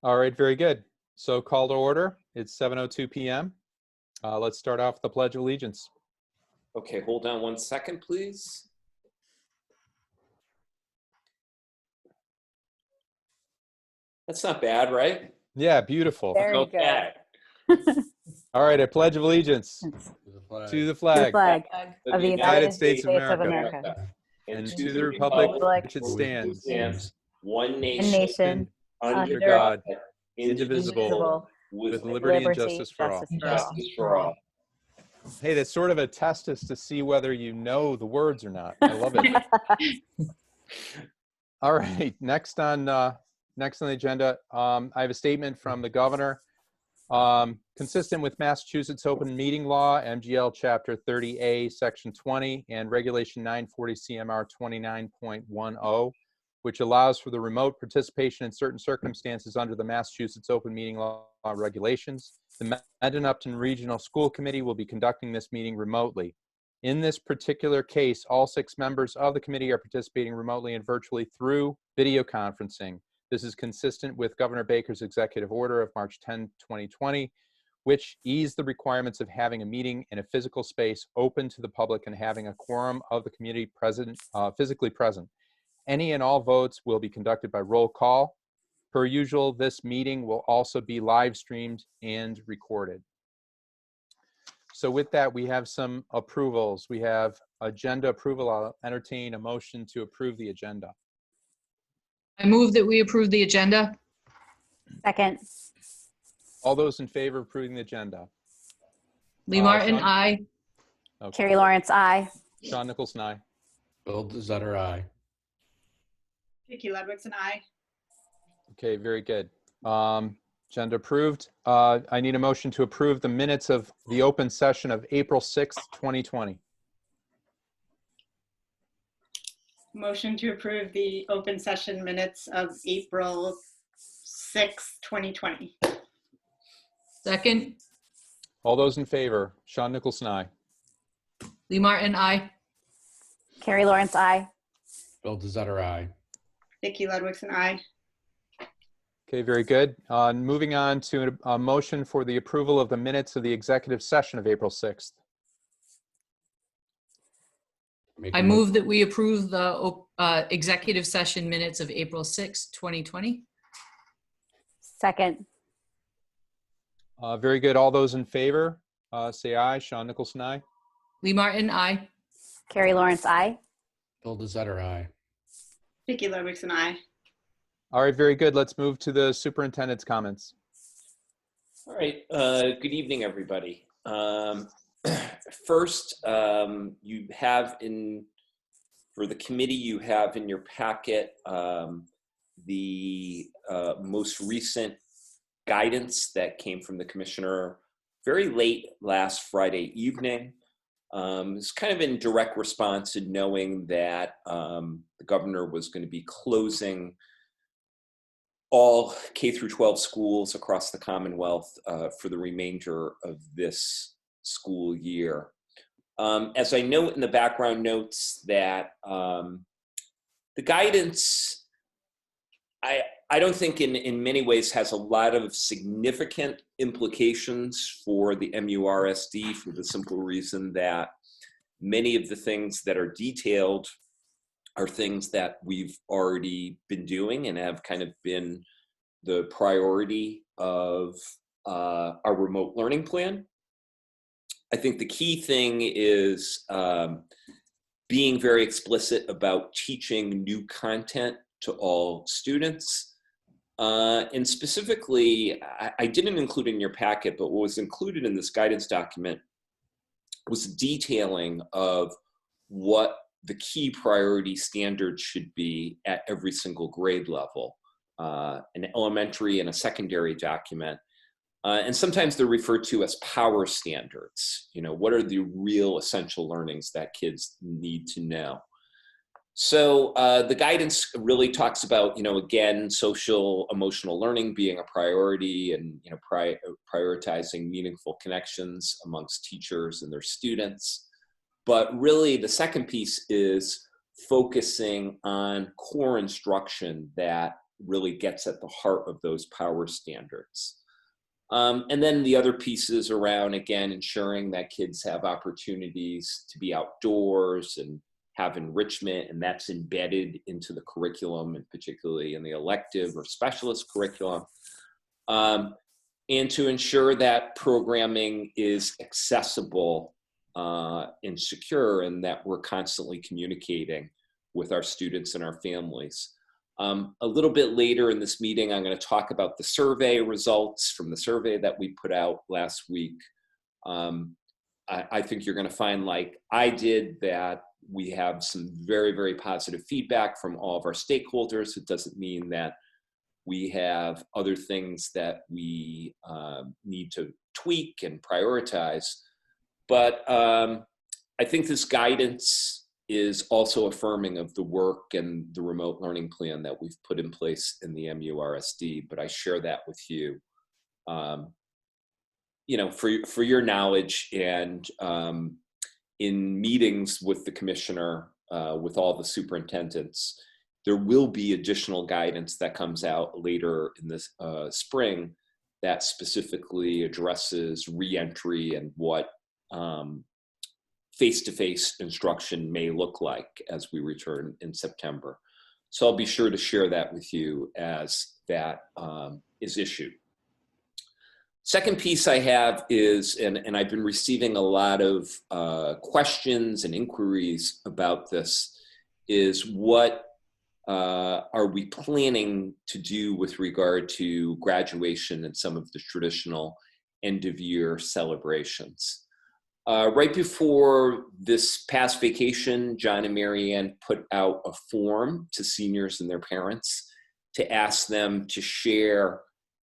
All right, very good. So call to order. It's 7:02 p.m. Let's start off with the Pledge of Allegiance. Okay, hold on 1 second, please. That's not bad, right? Yeah, beautiful. Very Okay. good. All right, I pledge of allegiance to the flag Of the United States of America. and to the republic which it stands, one nation, under God, indivisible, with liberty and justice for all. Justice for all. Hey, that's sort of a test us to see whether you know the words or not. I love it. All right, next on the agenda, I have a statement from the governor. Consistent with Massachusetts Open Meeting Law, MGL Chapter 30A, Section 20, and Regulation 940 CMR 29.10, which allows for the remote participation in certain circumstances under the Massachusetts Open Meeting Law regulations. The Mendon-Upton Regional School Committee will be conducting this meeting remotely. In this particular case, all 6 members of the committee are participating remotely and virtually through video conferencing. This is consistent with Governor Baker's executive order of March 10, 2020, which eased the requirements of having a meeting in a physical space open to the public and having a quorum of the community physically present. Any and all votes will be conducted by roll call. Per usual, this meeting will also be live streamed and recorded. So with that, we have some approvals. We have agenda approval. I'll entertain a motion to approve the agenda. I move that we approve the agenda. Second. All those in favor of approving the agenda? Lee Martin, Sean? aye. Okay. Carrie Lawrence, aye. Sean Nicholson, aye. Bill Desutter, aye. Vicki Ludwigson, aye. Okay, very good. Agenda approved. I need a motion to approve the minutes of the open session of April 6th, 2020. Motion to approve the open session minutes of April 6, 2020. Second. All those in favor? Sean Nicholson, aye. Lee Martin, aye. Carrie Lawrence, aye. Bill Desutter, aye. Vicki Ludwigson, aye. Okay, very good. Moving on to a motion for the approval of the minutes of the executive session of April 6th. I move that we approve the executive session minutes of April 6, 2020. Second. Very good. All those in favor, say aye. Sean Nicholson, aye. Lee Martin, aye. Carrie Lawrence, aye. Bill Desutter, aye. Vicki Ludwigson, aye. All right, very good. Let's move to the superintendent's comments. All right, good evening, everybody. First, you have for the committee, you have in your packet the most recent guidance that came from the commissioner very late last Friday evening. It's kind of in direct response to knowing that the governor was going to be closing all K through 12 schools across the Commonwealth for the remainder of this school year. As I note in the background notes that the guidance, I don't think in many ways has a lot of significant implications for the MURSD for the simple reason that many of the things that are detailed are things that we've already been doing and have kind of been the priority of our remote learning plan. I think the key thing is being very explicit about teaching new content to all students. And specifically, I didn't include in your packet, but what was included in this guidance document was detailing of what the key priority standards should be at every single grade level, an elementary and a secondary document. And sometimes they're referred to as power standards. You know, what are the real essential learnings that kids need to know? So the guidance really talks about, again, social emotional learning being a priority and, prioritizing meaningful connections amongst teachers and their students. But really the second piece is focusing on core instruction that really gets at the heart of those power standards. And then the other pieces around, again, ensuring that kids have opportunities to be outdoors and have enrichment, and that's embedded into the curriculum, and particularly in the elective or specialist curriculum. And to ensure that programming is accessible and secure, and that we're constantly communicating with our students and our families. A little bit later in this meeting, I'm going to talk about the survey results from the survey that we put out last week. I think you're going to find, like I did, that we have some very, very positive feedback from all of our stakeholders. It doesn't mean that we have other things that we need to tweak and prioritize. But I think this guidance is also affirming of the work and the remote learning plan that we've put in place in the MURSD, but I share that with you, for your knowledge, and in meetings with the commissioner, with all the superintendents, there will be additional guidance that comes out later in this spring that specifically addresses reentry and what face-to-face instruction may look like as we return in September. So I'll be sure to share that with you as that is issued. Second piece I have is, and I've been receiving a lot of questions and inquiries about this, is what are we planning to do with regard to graduation and some of the traditional end-of-year celebrations. Right before this past vacation, John and Marianne put out a form to seniors and their parents to ask them to share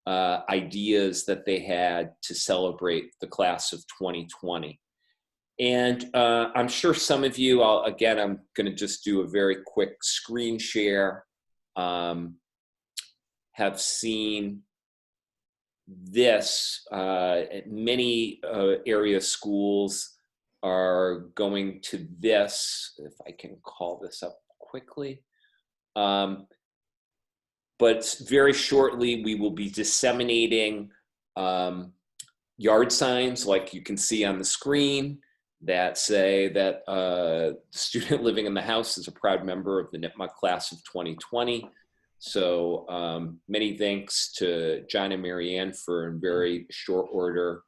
ideas that they had to celebrate the class of 2020. And I'm sure some of you, I'm going to just do a very quick screen share, have seen this. Many area schools are going to this, if I can call this up quickly. But very shortly, we will be disseminating yard signs like you can see on the screen that say that the student living in the house is a proud member of the NIPMUC class of 2020. So many thanks to John and Marianne for, in very short order,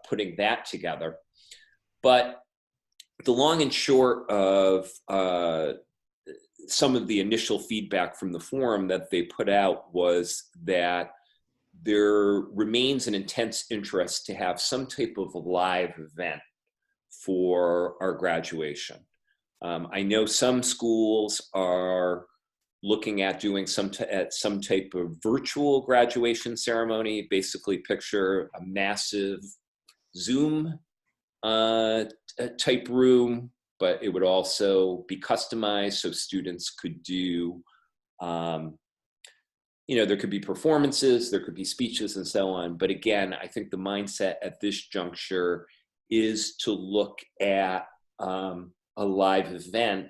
putting that together. But the long and short of some of the initial feedback from the forum that they put out was that there remains an intense interest to have some type of live event for our graduation. I know some schools are looking at doing some type of virtual graduation ceremony. Basically picture a massive Zoom type room, but it would also be customized so students could do, there could be performances, there could be speeches and so on. But again, I think the mindset at this juncture is to look at a live event.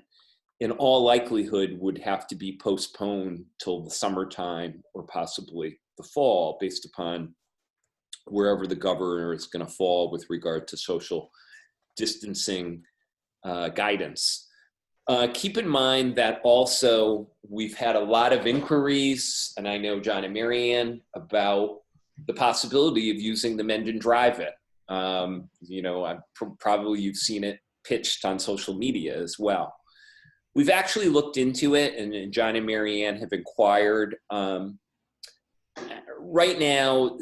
In all likelihood would have to be postponed till the summertime or possibly the fall, based upon wherever the governor is going to fall with regard to social distancing guidance. Keep in mind that also we've had a lot of inquiries, and I know John and Marianne, about the possibility of using the Mendon Drive-In. Probably you've seen it pitched on social media as well. We've actually looked into it, and John and Marianne have inquired. Right now,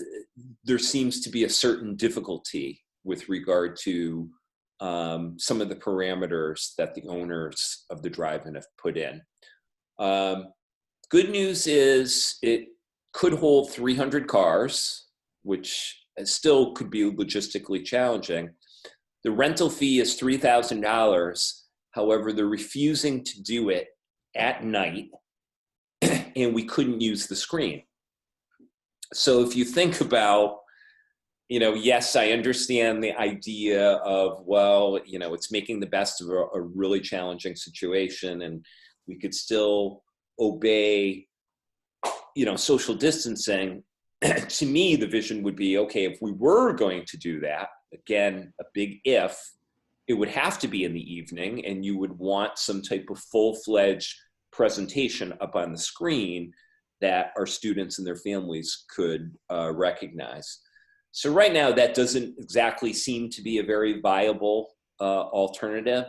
there seems to be a certain difficulty with regard to some of the parameters that the owners of the drive-in have put in. Good news is it could hold 300 cars, which still could be logistically challenging. The rental fee is $3,000. However, they're refusing to do it at night, and we couldn't use the screen. So if you think about, yes, I understand the idea of, it's making the best of a really challenging situation, and we could still obey social distancing, to me, the vision would be, okay, if we were going to do that, again, a big if, it would have to be in the evening, and you would want some type of full-fledged presentation up on the screen that our students and their families could recognize. So right now, that doesn't exactly seem to be a very viable alternative.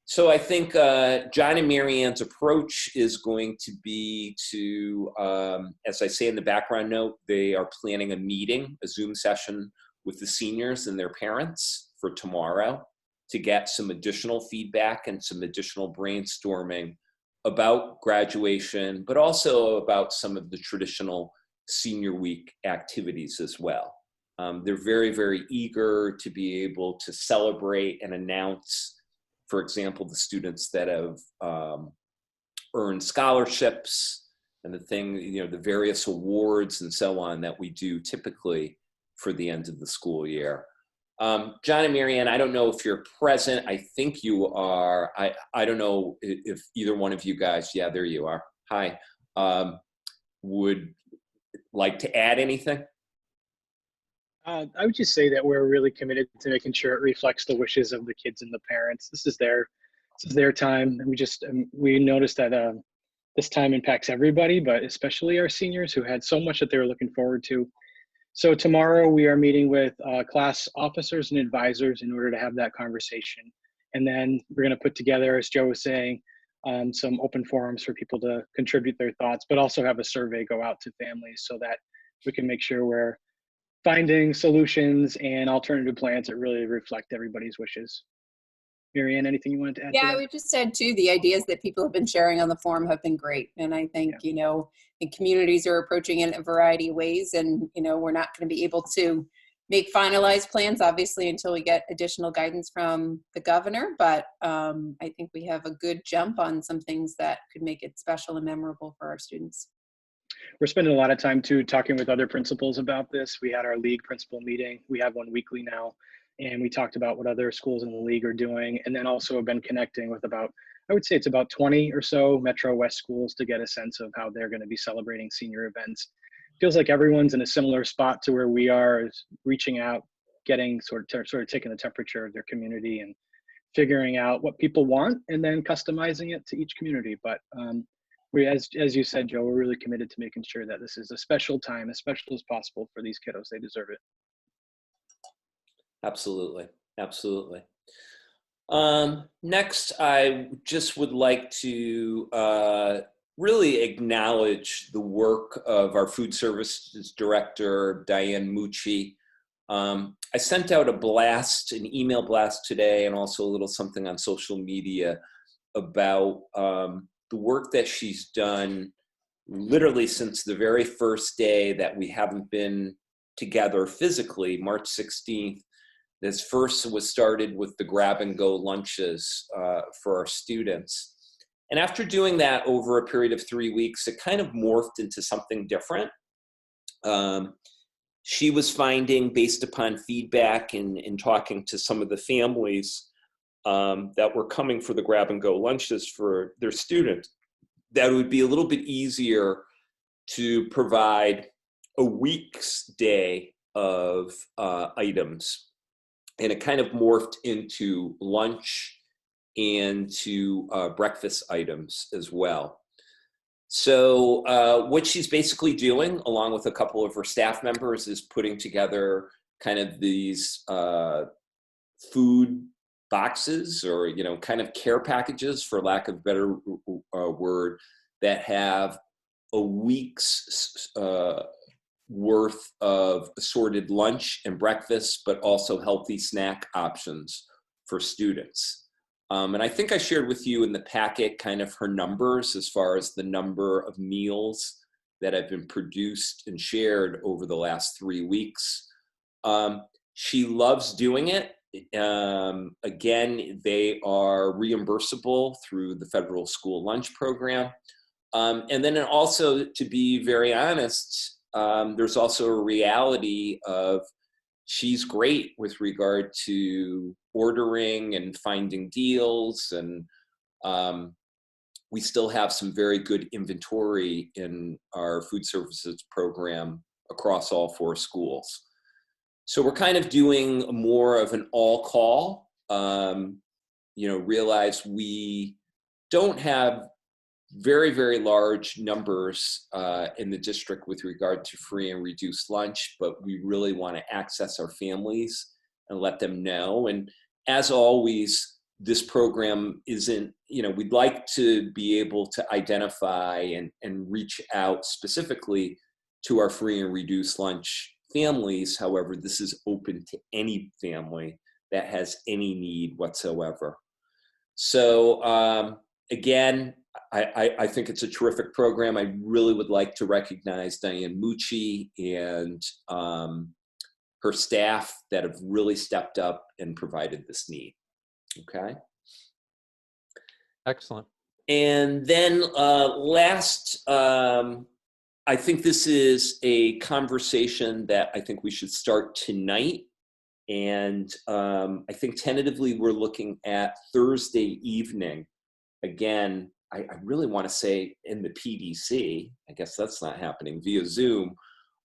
So I think John and Marianne's approach is going to be to, as I say in the background note, they are planning a meeting, a Zoom session with the seniors and their parents for tomorrow to get some additional feedback and some additional brainstorming about graduation, but also about some of the traditional senior week activities as well. They're very, very eager to be able to celebrate and announce, for example, the students that have earned scholarships and the various awards and so on that we do typically for the end of the school year. John and Marianne, I don't know if you're present. I think you are. I don't know if either one of you guys, yeah, there you are. Hi. Would like to add anything? I would just say that we're really committed to making sure it reflects the wishes of the kids and the parents. This is their time. And we noticed that this time impacts everybody, but especially our seniors who had so much that they were looking forward to. So tomorrow we are meeting with class officers and advisors in order to have that conversation. And then we're going to put together, as Joe was saying, some open forums for people to contribute their thoughts, but also have a survey go out to families so that we can make sure we're finding solutions and alternative plans that really reflect everybody's wishes. Marianne, anything you wanted to add to Yeah, I that? would just add too, the ideas that people have been sharing on the forum have been great. And I think, the communities are approaching it in a variety of ways. And, we're not going to be able to make finalized plans, obviously, until we get additional guidance from the governor. But I think we have a good jump on some things that could make it special and memorable for our students. We're spending a lot of time too talking with other principals about this. We had our league principal meeting. We have one weekly now. And we talked about what other schools in the league are doing. And then also have been connecting with I would say it's about 20 or so Metro West schools to get a sense of how they're going to be celebrating senior events. Feels like everyone's in a similar spot to where we are, is reaching out, getting sort of taking the temperature of their community and figuring out what people want and then customizing it to each community. But as you said, Joe, we're really committed to making sure that this is a special time, as special as possible for these kiddos. They deserve it. Absolutely. Absolutely. Next, I just would like to really acknowledge the work of our food services director, Diane Mucci. I sent out an email blast today, and also a little something on social media about the work that she's done literally since the very first day that we haven't been together physically, March 16th. This first was started with the grab and go lunches for our students. And after doing that over a period of 3 weeks, it kind of morphed into something different. She was finding, based upon feedback and in talking to some of the families that were coming for the grab and go lunches for their students, that it would be a little bit easier to provide a week's day of items. And it kind of morphed into lunch and to breakfast items as well. So what she's basically doing, along with a couple of her staff members, is putting together kind of these food boxes, or kind of care packages, for lack of a better word, that have a week's worth of assorted lunch and breakfast, but also healthy snack options for students. And I think I shared with you in the packet kind of her numbers as far as the number of meals that have been produced and shared over the last 3 weeks. She loves doing it. Again, they are reimbursable through the federal school lunch program. And then also, to be very honest, there's also a reality of she's great with regard to ordering and finding deals and we still have some very good inventory in our food services program across all 4 schools. So we're kind of doing more of an all call. Realize we don't have very, very large numbers in the district with regard to free and reduced lunch, but we really want to access our families and let them know. And as always, this program isn't, we'd like to be able to identify and reach out specifically to our free and reduced lunch families. However, this is open to any family that has any need whatsoever. So again, I think it's a terrific program. I really would like to recognize Diane Mucci and her staff that have really stepped up and provided this need. Okay. Excellent. And then last, I think this is a conversation that I think we should start tonight. And I think tentatively we're looking at Thursday evening. Again, I really want to say in the PDC, I guess that's not happening, via Zoom.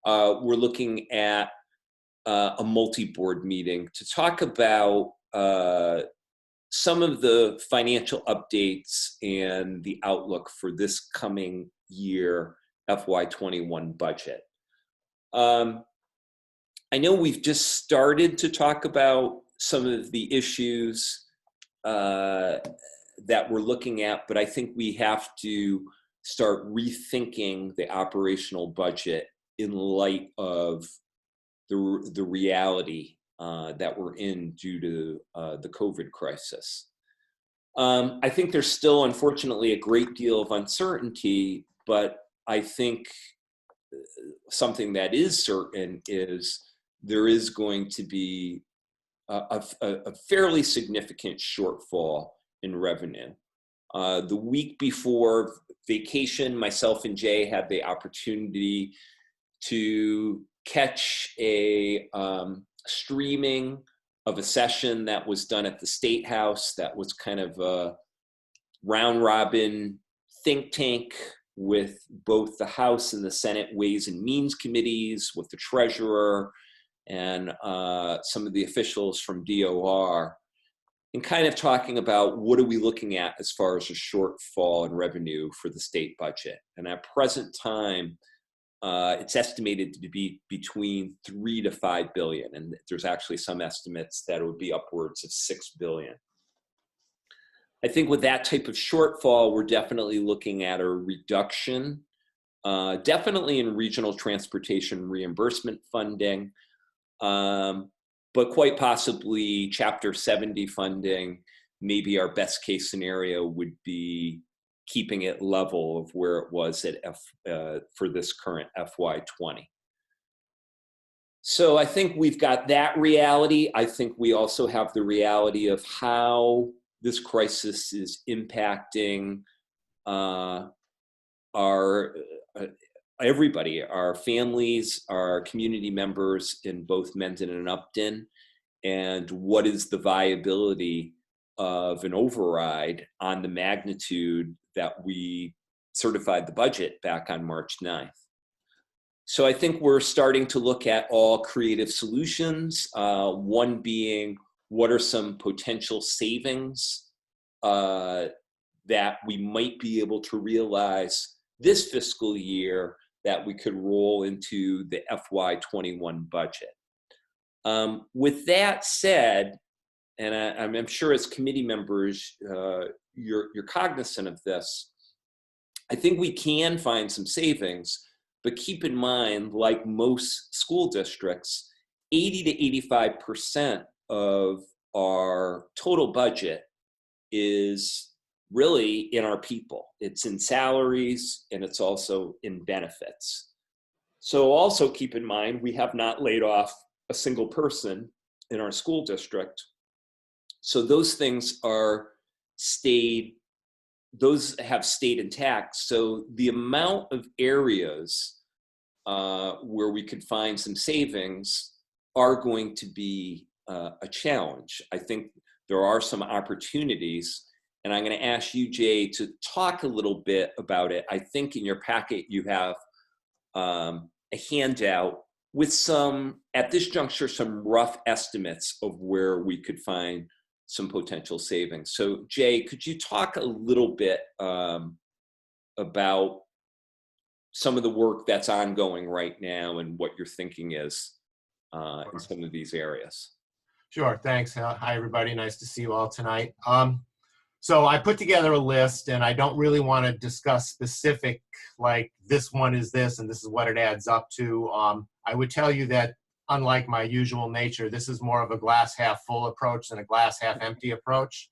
We're looking at a multi-board meeting to talk about some of the financial updates and the outlook for this coming year FY21 budget. I know we've just started to talk about some of the issues that we're looking at, but I think we have to start rethinking the operational budget in light of the reality that we're in due to the COVID crisis. I think there's still, unfortunately, a great deal of uncertainty, but I think something that is certain is there is going to be a fairly significant shortfall in revenue. The week before vacation, myself and Jay had the opportunity to catch a streaming of a session that was done at the State House that was kind of a round robin think tank with both the House and the Senate Ways and Means Committees, with the treasurer and some of the officials from DOR, and kind of talking about what are we looking at as far as a shortfall in revenue for the state budget. And at present time, it's estimated to be between 3 to 5 billion, and there's actually some estimates that it would be upwards of 6 billion. I think with that type of shortfall, we're definitely looking at a reduction, definitely in regional transportation reimbursement funding, but quite possibly Chapter 70 funding. Maybe our best case scenario would be keeping it level of where it was at for this current FY20. So I think we've got that reality. I think we also have the reality of how this crisis is impacting everybody, our families, our community members in both Mendon and Upton, and what is the viability of an override on the magnitude that we certified the budget back on March 9th. So I think we're starting to look at all creative solutions, one being what are some potential savings that we might be able to realize this fiscal year that we could roll into the FY21 budget. With that said, and I'm sure as committee members, you're cognizant of this, I think we can find some savings, but keep in mind, like most school districts, 80 to 85% of our total budget is really in our people. It's in salaries and it's also in benefits. So also keep in mind, we have not laid off a single person in our school district. So those things have stayed intact. So the amount of areas where we could find some savings are going to be a challenge. I think there are some opportunities, And I'm going to ask you, Jay, to talk a little bit about it. I think in your packet you have a handout with some, at this juncture, some rough estimates of where we could find some potential savings. So Jay, could you talk a little bit about some of the work that's ongoing right now and what your thinking is in some of these areas? Sure, thanks. Hi, everybody. Nice to see you all tonight. So I put together a list, and I don't really want to discuss specific, like this one is this and this is what it adds up to. I would tell you that, unlike my usual nature, this is more of a glass half full approach than a glass half empty approach.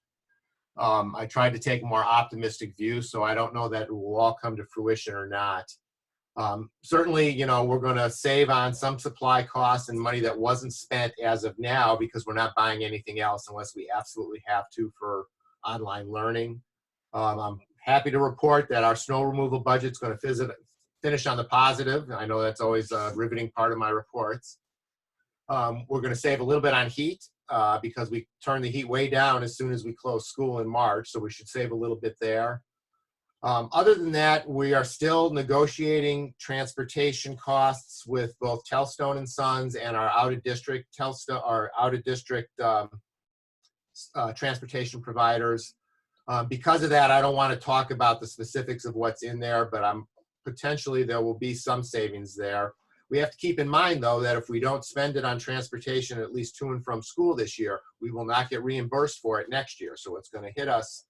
I tried to take a more optimistic view, so I don't know that it will all come to fruition or not. Certainly, you know, we're going to save on some supply costs and money that wasn't spent as of now because we're not buying anything else unless we absolutely have to for online learning. I'm happy to report that our snow removal budget is going to finish on the positive. I know that's always a riveting part of my reports. We're going to save a little bit on heat because we turned the heat way down as soon as we closed school in March, so we should save a little bit there. Other than that, we are still negotiating transportation costs with both Telstone and Sons and our out-of-district transportation providers. Because of that, I don't want to talk about the specifics of what's in there, but potentially there will be some savings there. We have to keep in mind, though, that if we don't spend it on transportation, at least to and from school this year, we will not get reimbursed for it next year. So it's going to hit us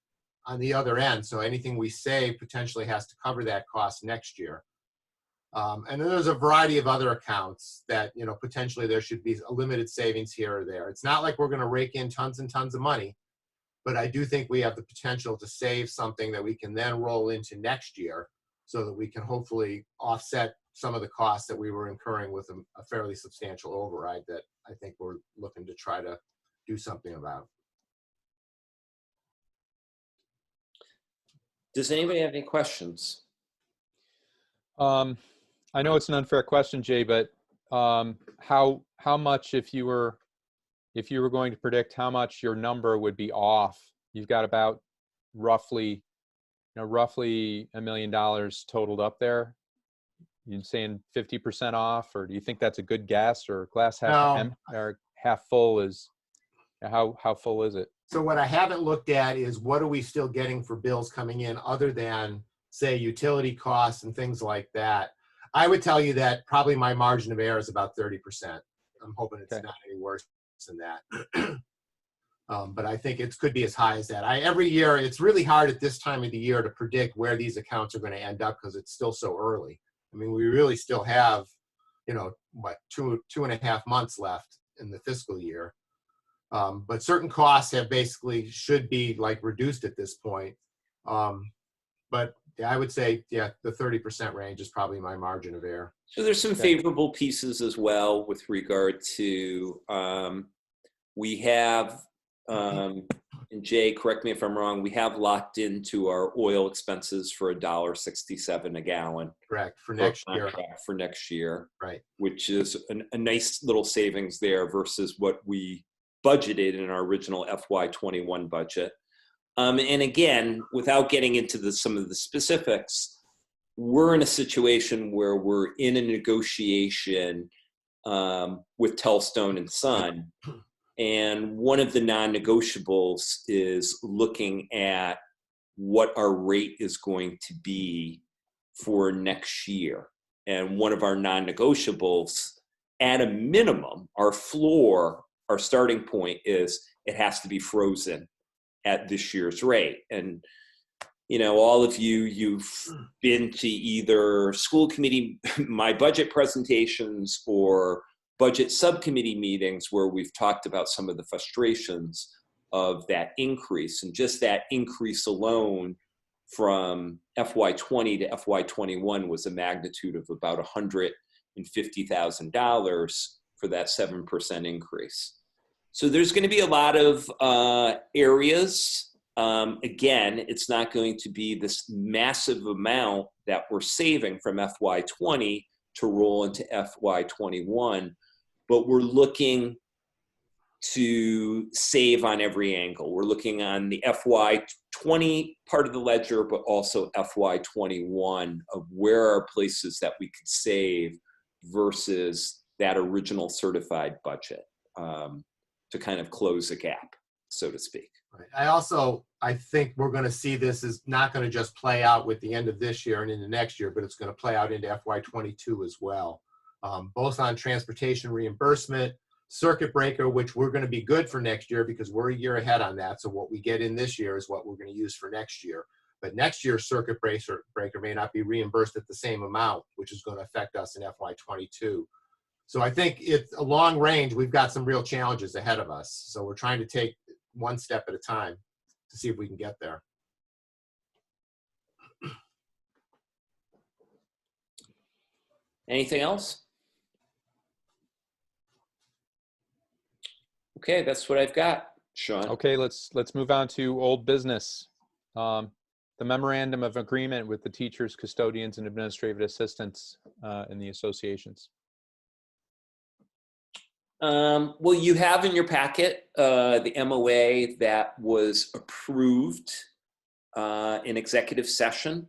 on the other end. So anything we save potentially has to cover that cost next year. And then there's a variety of other accounts that, you know, potentially there should be a limited savings here or there. It's not like we're going to rake in tons and tons of money, but I do think we have the potential to save something that we can then roll into next year so that we can hopefully offset some of the costs that we were incurring with a fairly substantial override that I think we're looking to try to do something about. Does anybody have any questions? I know it's an unfair question, Jay, but how much, if you were going to predict how much your number would be off? You've got about roughly $1 million totaled up there. You're saying 50% off, or do you think that's a good guess, or glass half or half full is how full is it? So what I haven't looked at is what are we still getting for bills coming in other than, say, utility costs and things like that. I would tell you that probably my margin of error is about 30%. I'm hoping it's not any worse than that. But I think it could be as high as that. Every year, it's really hard at this time of the year to predict where these accounts are going to end up because it's still so early. I mean, we really still have, you know, what, two and a half months left in the fiscal year. But certain costs have basically should be like reduced at this point. But I would say, yeah, the 30% range is probably my margin of error. So there's some favorable pieces as well with regard to, we have, and Jay, correct me if I'm wrong, we have locked into our oil expenses for $1.67 a gallon. Correct, for next year. For next year. Right. Which is a nice little savings there versus what we budgeted in our original FY21 budget. And again, without getting into some of the specifics, we're in a situation where we're in a negotiation with Telstone and Son. And one of the non-negotiables is looking at what our rate is going to be for next year. And one of our non-negotiables, at a minimum, our floor, our starting point is it has to be frozen at this year's rate. And, you know, all of you've been to either school committee, my budget presentations, or budget subcommittee meetings where we've talked about some of the frustrations of that increase. And just that increase alone from FY20 to FY21 was a magnitude of about $150,000 for that 7% increase. So there's going to be a lot of areas. Again, it's not going to be this massive amount that we're saving from FY20 to roll into FY21, but we're looking to save on every angle. We're looking on the FY20 part of the ledger, but also FY21 of where are places that we could save versus that original certified budget, to kind of close a gap, so to speak. Right. I think we're going to see this is not going to just play out with the end of this year and into next year, but it's going to play out into FY22 as well. Both on transportation reimbursement, circuit breaker, which we're going to be good for next year because we're a year ahead on that. So what we get in this year is what we're going to use for next year. But next year's circuit breaker may not be reimbursed at the same amount, which is going to affect us in FY22. So I think it's a long range. We've got some real challenges ahead of us. So we're trying to take one step at a time to see if we can get there. Anything else? Okay, that's what I've got, Sean. Okay, let's move on to old business. The memorandum of agreement with the teachers, custodians, and administrative assistants in the associations. Well, you have in your packet the MOA that was approved in executive session.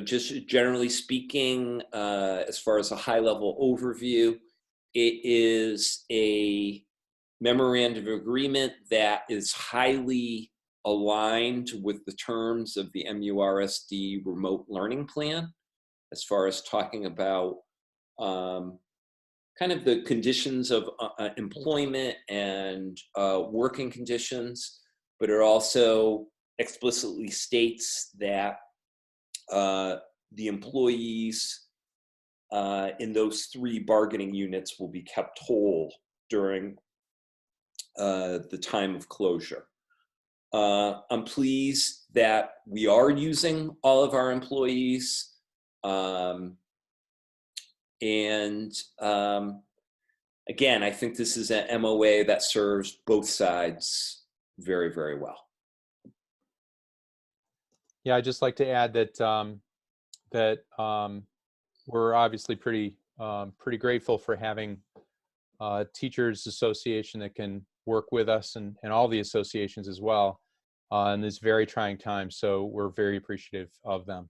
Just generally speaking, as far as a high-level overview, it is a memorandum of agreement that is highly aligned with the terms of the MURSD remote learning plan, as far as talking about kind of the conditions of employment and working conditions, but it also explicitly states that the employees in those 3 bargaining units will be kept whole during the time of closure. I'm pleased that we are using all of our employees. Again, I think this is an MOA that serves both sides very, very well. Yeah, I'd just like to add that we're obviously pretty grateful for having a teachers association that can work with us and all the associations as well in this very trying time. So we're very appreciative of them.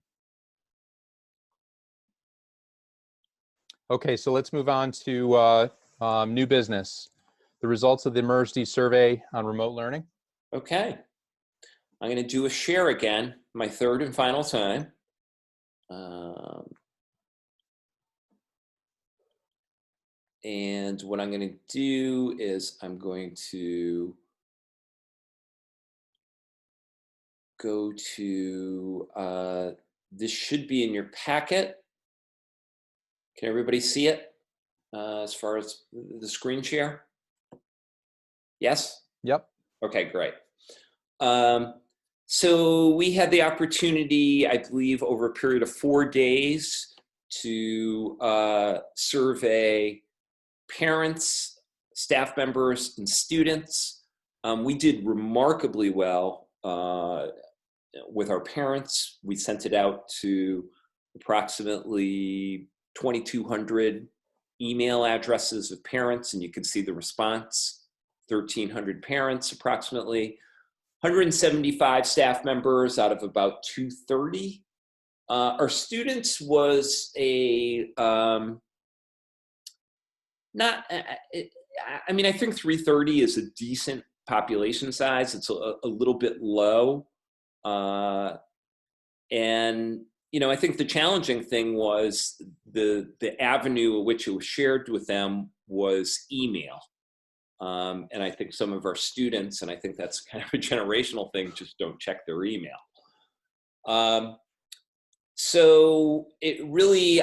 Okay, so let's move on to new business. The results of the MURSD survey on remote learning. Okay, I'm going to do a share again, my third and final time. And what I'm going to do is I'm going to go to, this should be in your packet. Can everybody see it as far as the screen share? Yes? Yep. Okay, great. So we had the opportunity, I believe, over a period of 4 days to survey parents, staff members, and students. We did remarkably well with our parents. We sent it out to approximately 2,200 email addresses of parents, and you can see the response, 1,300 parents approximately, 175 staff members out of about 230. Our students was I think 330 is a decent population size. It's a little bit low. I think the challenging thing was the avenue in which it was shared with them was email. And I think some of our students, and I think that's kind of a generational thing, just don't check their email. So it really,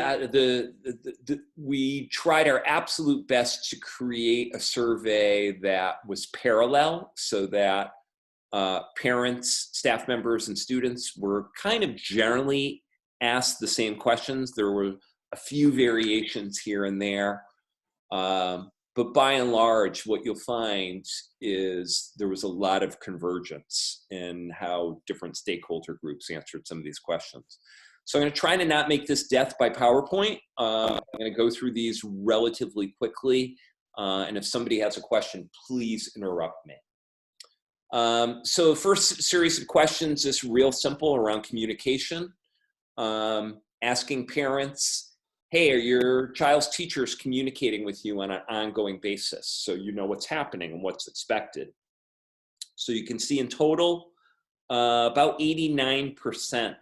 we tried our absolute best to create a survey that was parallel so that parents, staff members, and students were kind of generally asked the same questions. There were a few variations here and there. But by and large, what you'll find is there was a lot of convergence in how different stakeholder groups answered some of these questions. So I'm going to try to not make this death by PowerPoint. I'm going to go through these relatively quickly. And if somebody has a question, please interrupt me. So first series of questions is real simple around communication. Asking parents, hey, are your child's teachers communicating with you on an ongoing basis so you know what's happening and what's expected? So you can see in total, about 89%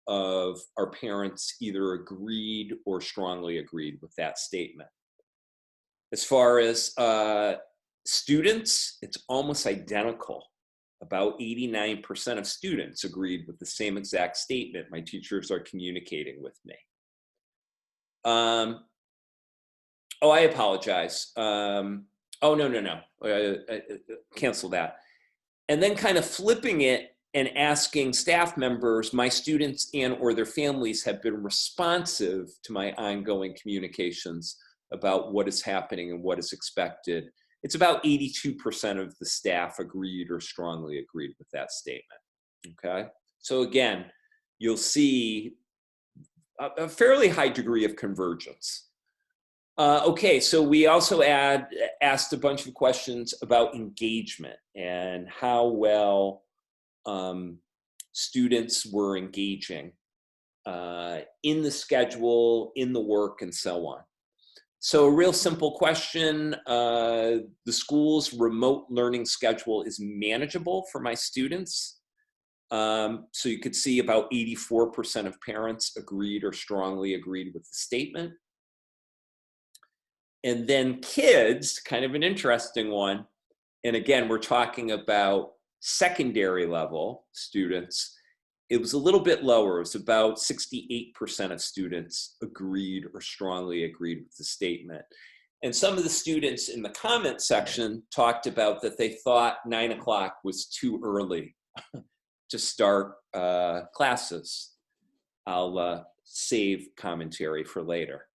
of our parents either agreed or strongly agreed with that statement. As far as students, it's almost identical. About 89% of students agreed with the same exact statement. My teachers are communicating with me. Oh, I apologize. Oh, no. Cancel that. And then kind of flipping it and asking staff members, my students and or their families have been responsive to my ongoing communications about what is happening and what is expected. It's about 82% of the staff agreed or strongly agreed with that statement, okay? So again, you'll see a fairly high degree of convergence. Okay, so we also asked a bunch of questions about engagement and how well students were engaging in the schedule, in the work, and so on. So a real simple question, the school's remote learning schedule is manageable for my students. So you could see about 84% of parents agreed or strongly agreed with the statement. And then kids, kind of an interesting one. And again, we're talking about secondary level students. It was a little bit lower. It was about 68% of students agreed or strongly agreed with the statement. And some of the students in the comment section talked about that they thought 9 o'clock was too early to start classes. I'll save commentary for later.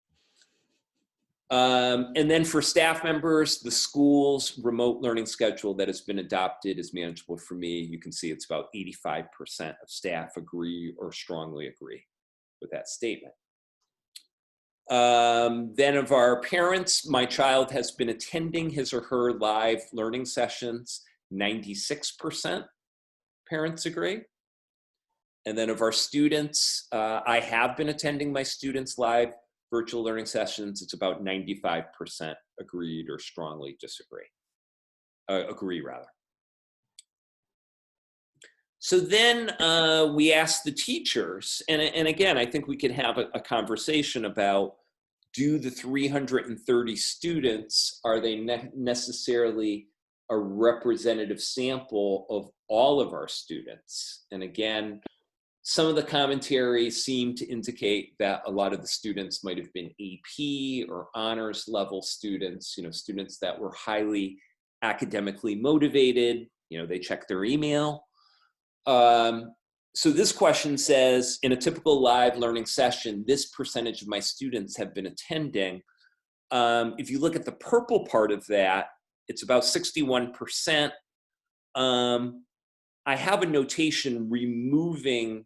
And then for staff members, the school's remote learning schedule that has been adopted is manageable for me. You can see it's about 85% of staff agree or strongly agree with that statement. Then of our parents, my child has been attending his or her live learning sessions. 96% parents agree. And then of our students, I have been attending my students' live virtual learning sessions. It's about 95% agreed or strongly disagree. Agree rather. So then we asked the teachers, and again, I think we could have a conversation about, do the 330 students, are they necessarily a representative sample of all of our students? And again, some of the commentary seemed to indicate that a lot of the students might have been AP or honors level students, students that were highly academically motivated, they check their email. So this question says, in a typical live learning session, this percentage of my students have been attending. If you look at the purple part of that, it's about 61%. I have a notation removing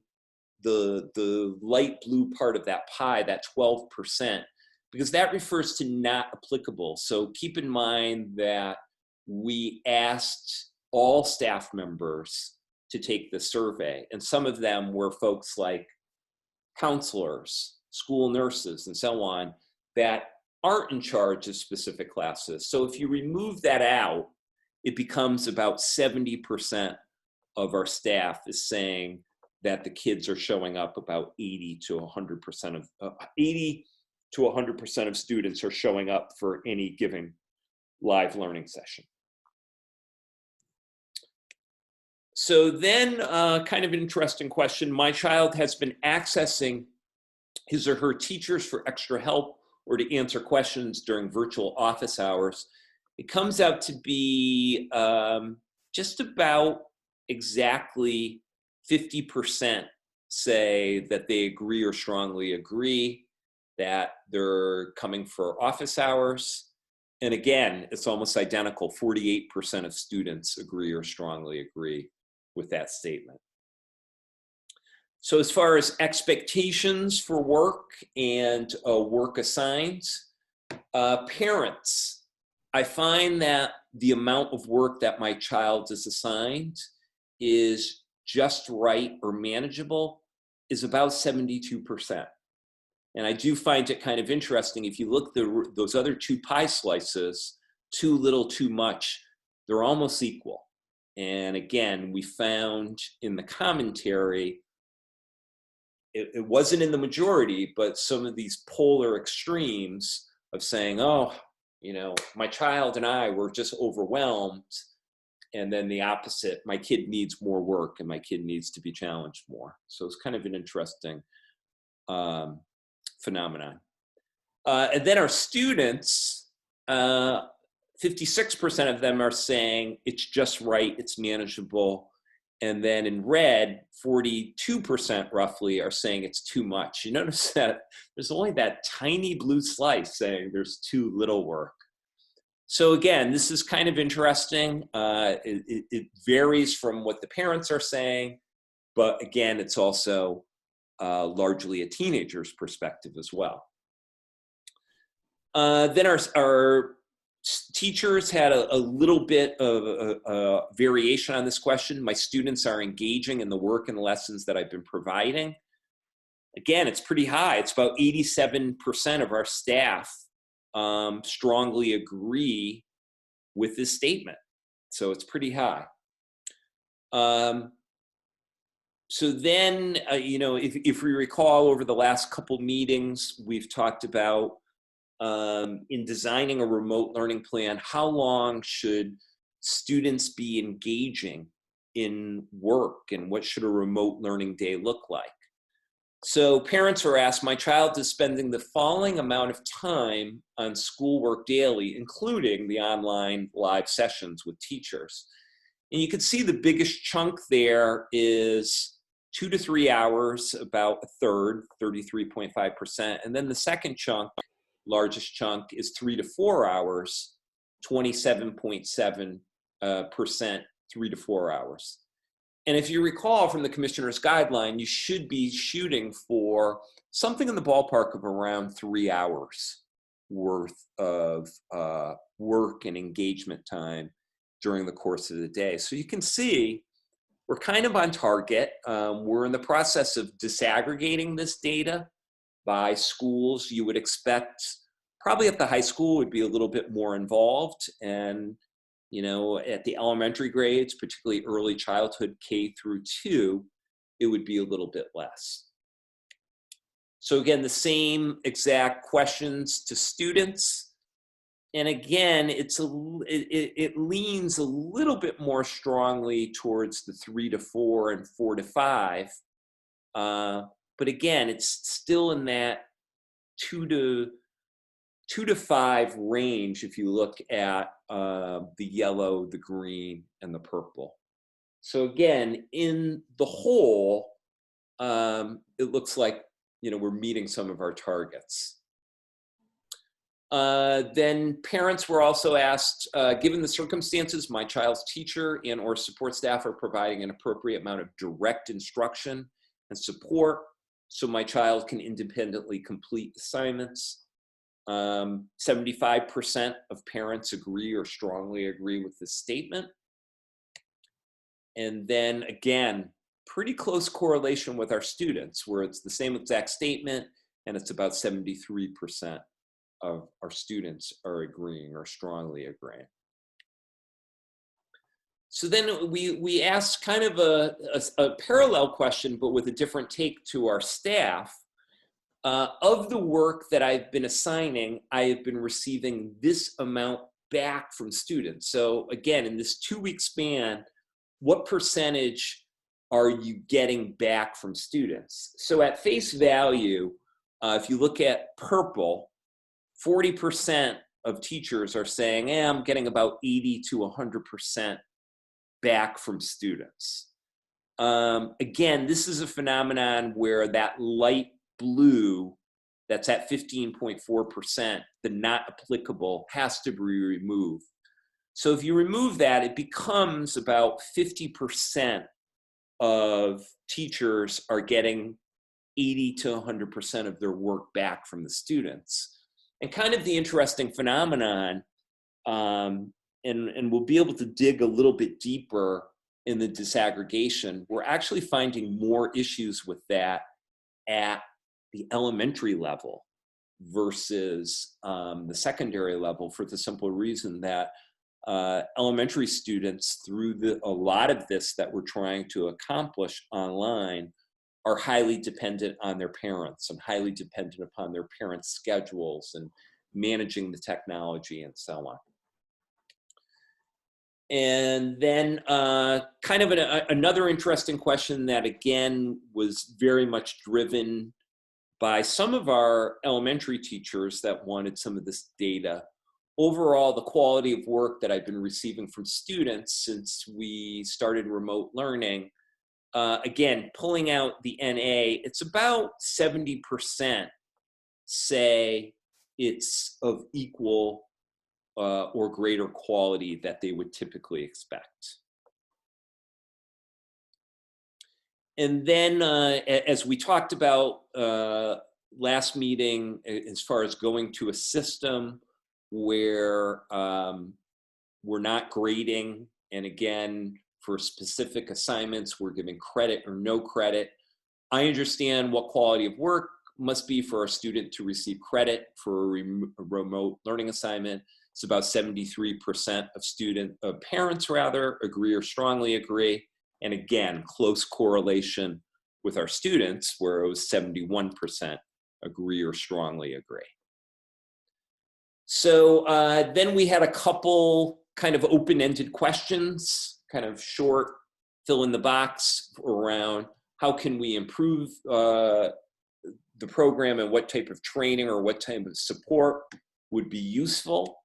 the light blue part of that pie, that 12%, because that refers to not applicable. So keep in mind that we asked all staff members to take the survey, and some of them were folks like counselors, school nurses, and so on, that aren't in charge of specific classes. So if you remove that out, it becomes about 70% of our staff is saying that the kids are showing up. About 80 to 100% of students are showing up for any given live learning session. So then, kind of an interesting question. My child has been accessing his or her teachers for extra help or to answer questions during virtual office hours. It comes out to be just about exactly 50% say that they agree or strongly agree that they're coming for office hours. And again, it's almost identical. 48% of students agree or strongly agree with that statement. So as far as expectations for work and work assigned, parents I find that the amount of work that my child is assigned is just right or manageable is about 72%. And I do find it kind of interesting. If you look at those other two pie slices, too little, too much, they're almost equal. And again, we found in the commentary, it wasn't in the majority, but some of these polar extremes of saying, oh, you know, my child and I were just overwhelmed. And then the opposite, my kid needs more work and my kid needs to be challenged more. So it's kind of an interesting phenomenon. And then our students, 56% of them are saying it's just right, it's manageable. And then in red, 42% roughly are saying it's too much. You notice that there's only that tiny blue slice saying there's too little work. So again, this is kind of interesting. It varies from what the parents are saying, but again, it's also largely a teenager's perspective as well. Then our teachers had a little bit of a variation on this question. My students are engaging in the work and lessons that I've been providing. Again, it's pretty high. It's about 87% of our staff strongly agree with this statement. So it's pretty high. So then, you know, if we recall over the last couple meetings, we've talked about in designing a remote learning plan, how long should students be engaging in work and what should a remote learning day look like? So parents are asked, my child is spending the following amount of time on schoolwork daily, including the online live sessions with teachers. And you can see the biggest chunk there is 2 to 3 hours, about a third, 33.5%. And then the second chunk, largest chunk, is 3 to 4 hours, 27.7%, 3 to 4 hours. And if you recall from the commissioner's guideline, you should be shooting for something in the ballpark of around 3 hours worth of work and engagement time during the course of the day. So you can see we're kind of on target. We're in the process of disaggregating this data by schools. You would expect probably at the high school would be a little bit more involved, and you know, at the elementary grades, particularly early childhood K through 2, it would be a little bit less. So again, the same exact questions to students. And again, it leans a little bit more strongly towards the 3 to 4 and 4 to 5. But again, it's still in that 2 to 5 range if you look at the yellow, the green, and the purple. So again, in the whole, it looks like, you know, we're meeting some of our targets. Then parents were also asked, given the circumstances, my child's teacher and or support staff are providing an appropriate amount of direct instruction and support so my child can independently complete assignments. 75% of parents agree or strongly agree with this statement. And then again, pretty close correlation with our students, where it's the same exact statement and it's about 73% of our students are agreeing or strongly agreeing. So then we asked kind of a parallel question, but with a different take to our staff. Of the work that I've been assigning, I have been receiving this amount back from students. So again, in this 2-week span, what percentage are you getting back from students? So at face value, if you look at purple, 40% of teachers are saying, I'm getting about 80 to 100% back from students. Again, this is a phenomenon where that light blue, that's at 15.4%, the not applicable, has to be removed. So if you remove that, it becomes about 50% of teachers are getting 80 to 100% of their work back from the students. And kind of the interesting phenomenon and we'll be able to dig a little bit deeper in the disaggregation. We're actually finding more issues with that at the elementary level versus the secondary level, for the simple reason that elementary students, through a lot of this that we're trying to accomplish online, are highly dependent on their parents and highly dependent upon their parents' schedules and managing the technology and so on. And then kind of another interesting question that, again, was very much driven by some of our elementary teachers that wanted some of this data. Overall, the quality of work that I've been receiving from students since we started remote learning, again, pulling out the NA, it's about 70% say it's of equal or greater quality that they would typically expect. And then, as we talked about last meeting, as far as going to a system where we're not grading, and again, for specific assignments, we're giving credit or no credit. I understand what quality of work must be for a student to receive credit for a remote learning assignment. It's about 73% of parents rather agree or strongly agree. And again, close correlation with our students, where it was 71% agree or strongly agree. So then we had a couple kind of open-ended questions, kind of short, fill in the box around how can we improve the program and what type of training or what type of support would be useful.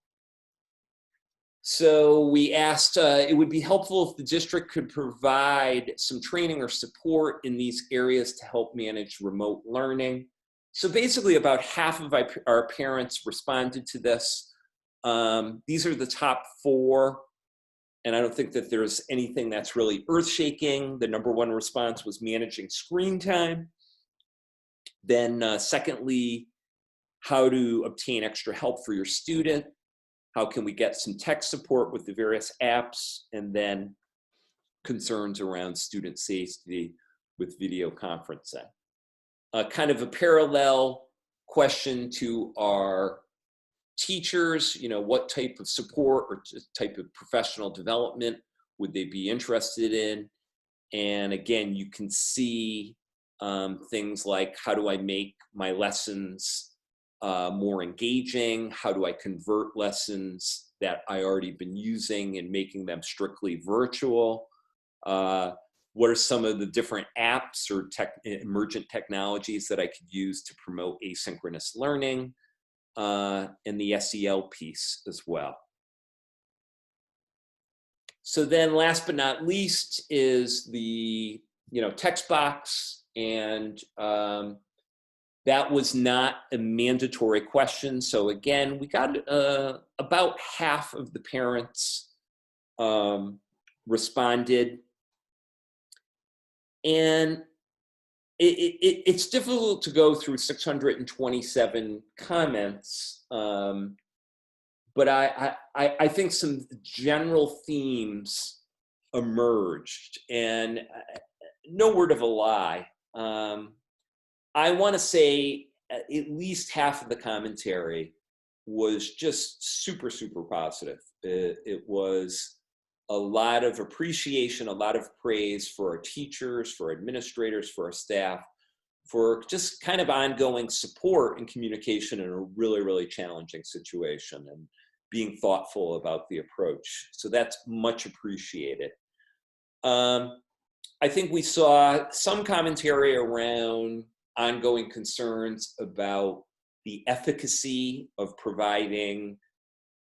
So we asked, it would be helpful if the district could provide some training or support in these areas to help manage remote learning. So basically about half of our parents responded to this. These are the top 4, and I don't think that there's anything that's really earth-shaking. The number 1 response was managing screen time. Then secondly, how to obtain extra help for your student. How can we get some tech support with the various apps? And then concerns around student safety with video conferencing. Kind of a parallel question to our teachers, what type of support or type of professional development would they be interested in? And again, you can see things like, how do I make my lessons more engaging? How do I convert lessons that I already been using and making them strictly virtual? What are some of the different apps or emergent technologies that I could use to promote asynchronous learning? And the SEL piece as well. So then last but not least is the text box, and that was not a mandatory question. So again, we got about half of the parents responded. And it's difficult to go through 627 comments, but I think some general themes emerged, and no word of a lie. I want to say at least half of the commentary was just super, super positive. It was a lot of appreciation, a lot of praise for our teachers, for administrators, for our staff, for just kind of ongoing support and communication in a really, really challenging situation and being thoughtful about the approach. So that's much appreciated. I think we saw some commentary around ongoing concerns about the efficacy of providing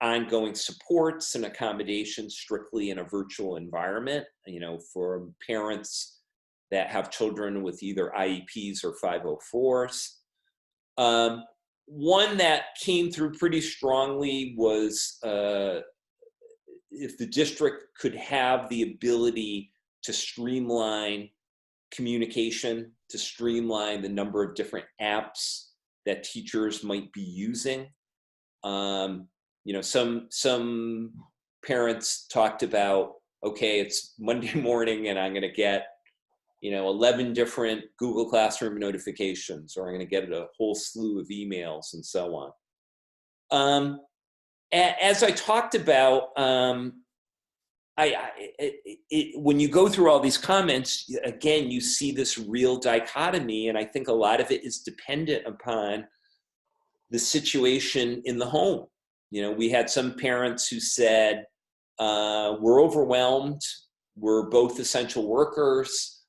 ongoing supports and accommodations strictly in a virtual environment, for parents that have children with either IEPs or 504s. One that came through pretty strongly was if the district could have the ability to streamline communication, to streamline the number of different apps that teachers might be using. some parents talked about, okay, it's Monday morning and I'm going to get 11 different Google Classroom notifications, or I'm going to get a whole slew of emails and so on. As I talked about, when you go through all these comments, again, you see this real dichotomy, and I think a lot of it is dependent upon the situation in the home. We had some parents who said, we're overwhelmed, we're both essential workers,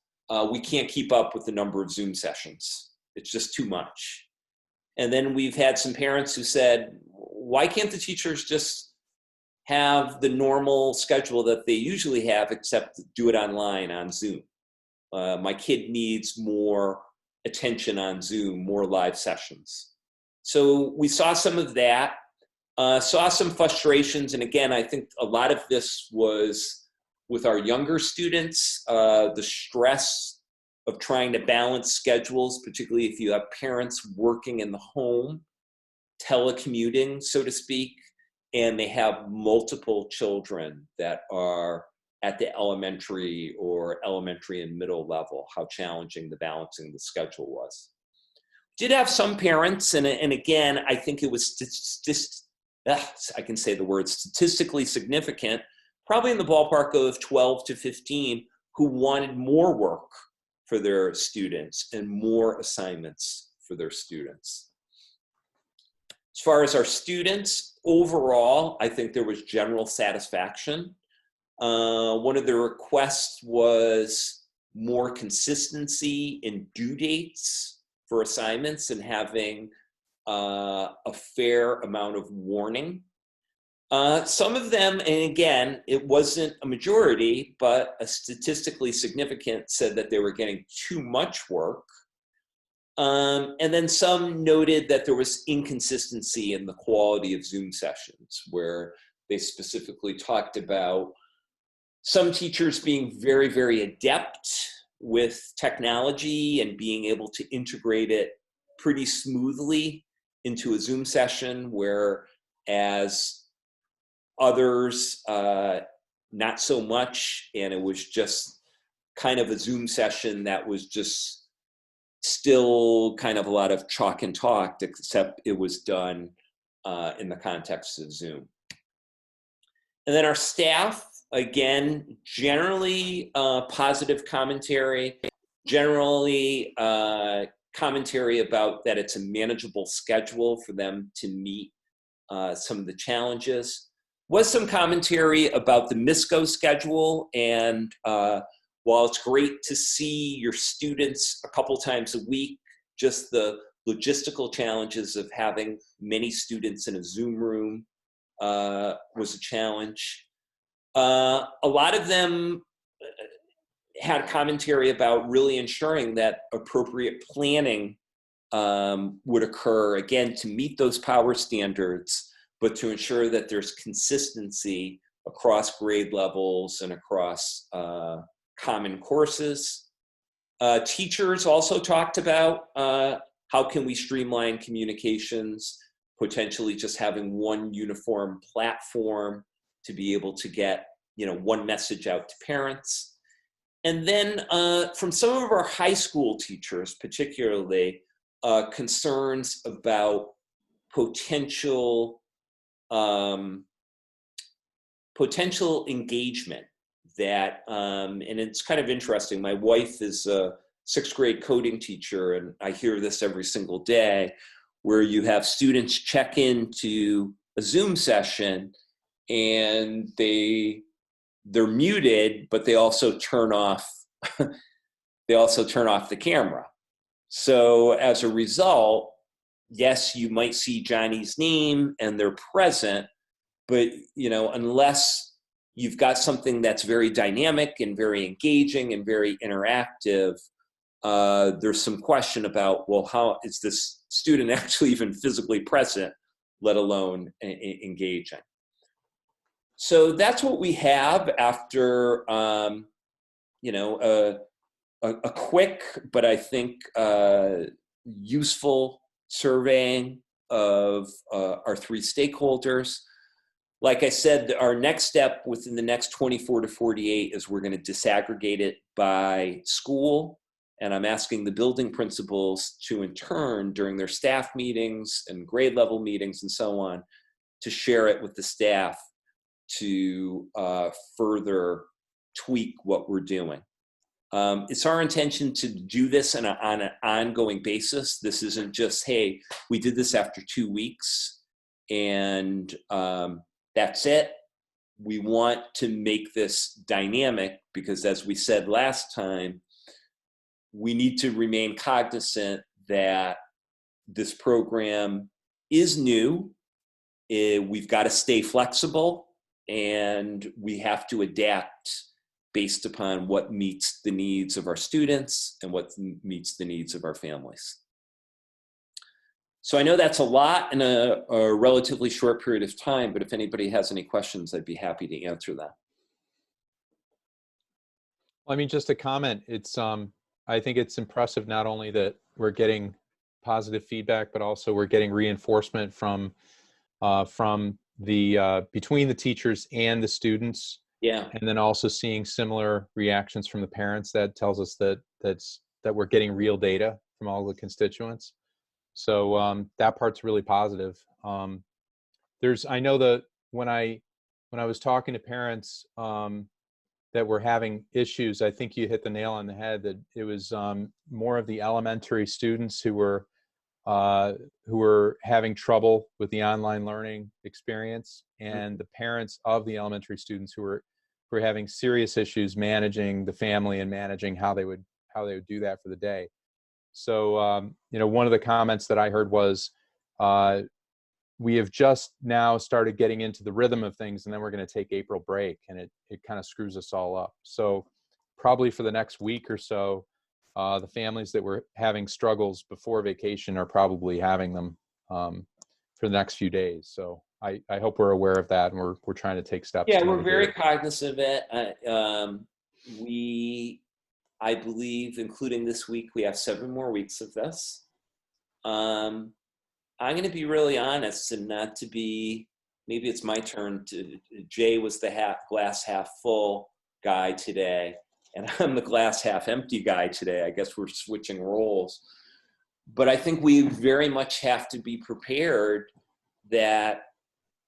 we can't keep up with the number of Zoom sessions. It's just too much. And then we've had some parents who said, why can't the teachers just have the normal schedule that they usually have, except do it online on Zoom? My kid needs more attention on Zoom, more live sessions. So we saw some of that, saw some frustrations. And again, I think a lot of this was with our younger students, the stress of trying to balance schedules, particularly if you have parents working in the home, telecommuting, so to speak, and they have multiple children that are at the elementary and middle level, how challenging the balancing the schedule was. Did have some parents, and again, I think it was I can say the word statistically significant, probably in the ballpark of 12 to 15, who wanted more work for their students and more assignments for their students. As far as our students, overall, I think there was general satisfaction. One of the requests was more consistency in due dates for assignments and having a fair amount of warning. Some of them, and again, it wasn't a majority, but a statistically significant, said that they were getting too much work. And then some noted that there was inconsistency in the quality of Zoom sessions, where they specifically talked about some teachers being very, very adept with technology and being able to integrate it pretty smoothly into a Zoom session, whereas others, not so much, and it was just kind of a Zoom session that was just still kind of a lot of chalk and talk, except it was done in the context of Zoom. And then our staff, again, generally positive commentary, generally commentary about that it's a manageable schedule for them to meet some of the challenges. Was some commentary about the MISCO schedule, and while it's great to see your students a couple times a week, just the logistical challenges of having many students in a Zoom room was a challenge. A lot of them had commentary about really ensuring that appropriate planning would occur, again, to meet those power standards, but to ensure that there's consistency across grade levels and across common courses. Teachers also talked about how can we streamline communications, potentially just having one uniform platform to be able to get one message out to parents. And then from some of our high school teachers, particularly, concerns about potential engagement that, and it's kind of interesting. My wife is a 6th grade coding teacher, and I hear this every single day, where you have students check into a Zoom session and they're muted, but they also turn off the camera. So as a result, yes, you might see Johnny's name and they're present, but unless you've got something that's very dynamic and very engaging and very interactive, there's some question about, well, how is this student actually even physically present, let alone engaging? So that's what we have after, a quick, but I think useful surveying of our 3 stakeholders. like I said, our next step within the next 24 to 48 is we're going to disaggregate it by school. And I'm asking the building principals to, in turn, during their staff meetings and grade level meetings and so on, to share it with the staff to further tweak what we're doing. It's our intention to do this on an ongoing basis. This isn't just, hey, we did this after 2 weeks and that's it. We want to make this dynamic because, as we said last time, we need to remain cognizant that this program is new. We've got to stay flexible and we have to adapt based upon what meets the needs of our students and what meets the needs of our families. So I know that's a lot in a relatively short period of time, but if anybody has any questions, I'd be happy to answer them. I mean, just a comment. It's I think it's impressive not only that we're getting positive feedback, but also we're getting reinforcement from the between the teachers and the students. Yeah. And then also seeing similar reactions from the parents. That tells us that we're getting real data from all the constituents. So that part's really positive. I know that when I was talking to parents that were having issues, I think you hit the nail on the head that it was more of the elementary students who were having trouble with the online learning experience, and the parents of the elementary students who were having serious issues managing the family and managing how they would do that for the day. So, one of the comments that I heard was, we have just now started getting into the rhythm of things, and then we're going to take April break, and it kind of screws us all up. So probably for the next week or so, the families that were having struggles before vacation are probably having them for the next few days. So I hope we're aware of that, and we're trying to take steps. Yeah, we're very cognizant of it. I believe, including this week, we have 7 more weeks of this. I'm going to be really honest, and not to be, maybe it's my turn to, Jay was the glass half full guy today, and I'm the glass half empty guy today. I guess we're switching roles. But I think we very much have to be prepared that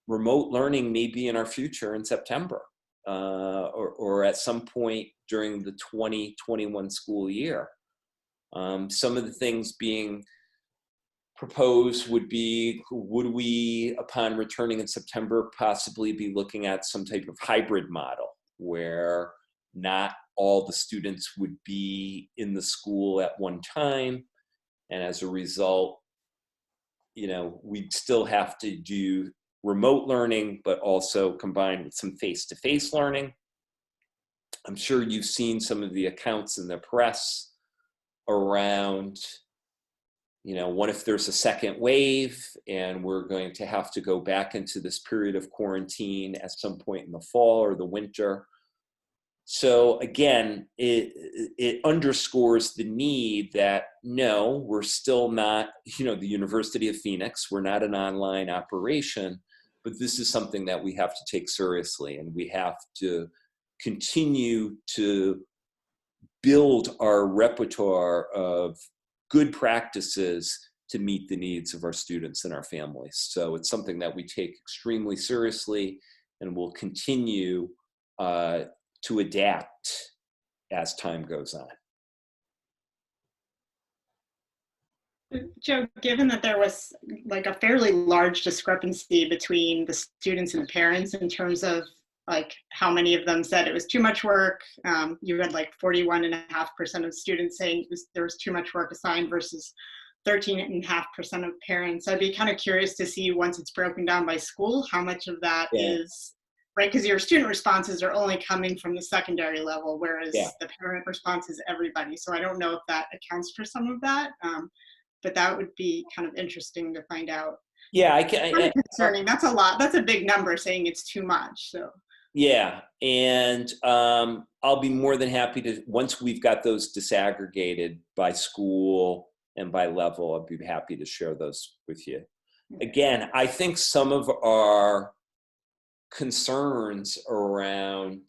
remote learning may be in our future in September. Or at some point during the 2021 school year. Some of the things being proposed would be, would we, upon returning in September, possibly be looking at some type of hybrid model where not all the students would be in the school at one time, and as a result, we'd still have to do remote learning, but also combined with some face-to-face learning. I'm sure you've seen some of the accounts in the press around, what if there's a second wave and we're going to have to go back into this period of quarantine at some point in the fall or the winter. So again, it underscores the need that, no, we're still not, the University of Phoenix, we're not an online operation, but this is something that we have to take seriously, and we have to continue to build our repertoire of good practices to meet the needs of our students and our families. So it's something that we take extremely seriously, and will continue to adapt as time goes on. Joe, given that there was like a fairly large discrepancy between the students and the parents in terms of like how many of them said it was too much work, you had like 41.5% of students saying there was too much work assigned versus 13.5% of parents. I'd be kind of curious to see, once it's broken down by school, how much of that is, right? Because your student responses are only coming from the secondary level, whereas the parent response is everybody. So I don't know if that accounts for some of that. But that would be kind of interesting to find out. Yeah, concerning. That's a lot. That's a big number, saying it's too much. So yeah, and I'll be more than happy to, once we've got those disaggregated by school and by level, I'll be happy to share those with you. Again, I think some of our concerns around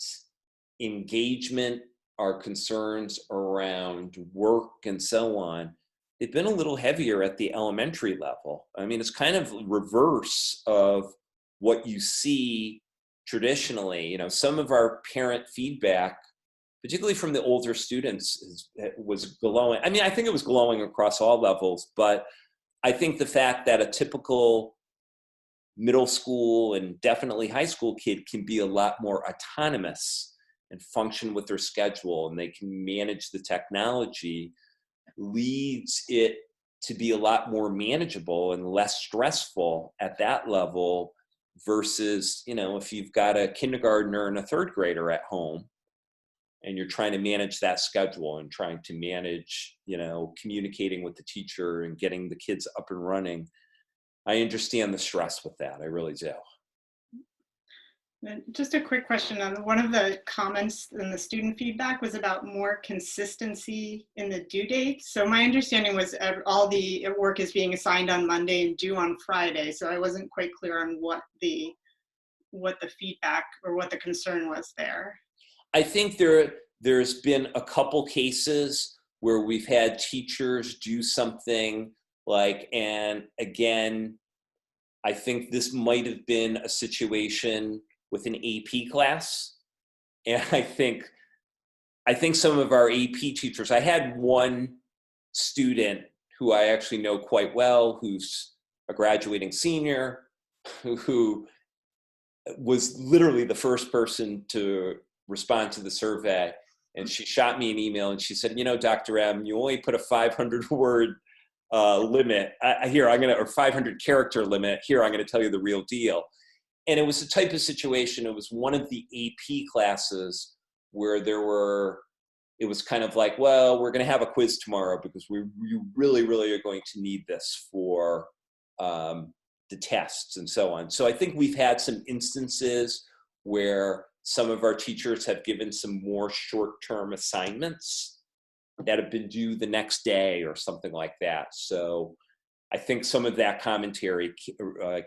engagement, our concerns around work and so on, they've been a little heavier at the elementary level. I mean, it's kind of reverse of what you see traditionally. You know, some of our parent feedback, particularly from the older students, was glowing. I mean, I think it was glowing across all levels, but I think the fact that a typical middle school and definitely high school kid can be a lot more autonomous and function with their schedule, and they can manage the technology, leads it to be a lot more manageable and less stressful at that level versus, you know, if you've got a kindergartner and a third grader at home and you're trying to manage that schedule and trying to manage, you know, communicating with the teacher and getting the kids up and running. I understand the stress with that. I really do. Just a quick question on one of the comments in the student feedback was about more consistency in the due date. So my understanding was all the work is being assigned on Monday and due on Friday. So I wasn't quite clear on what the feedback or what the concern was there. I think there's been a couple cases where we've had teachers do something like, and again, I think this might have been a situation with an AP class. And I think some of our AP teachers, I had one student who I actually know quite well, who's a graduating senior, who was literally the first person to respond to the survey. And she shot me an email and she said, you know, Dr. M, you only put a 500 word limit here. Or 500 character limit here. I'm going to tell you the real deal. And it was the type of situation, it was one of the AP classes where it was kind of like, well, we're going to have a quiz tomorrow because we really, really are going to need this for the tests and so on. So I think we've had some instances where some of our teachers have given some more short-term assignments that have been due the next day or something like that. So I think some of that commentary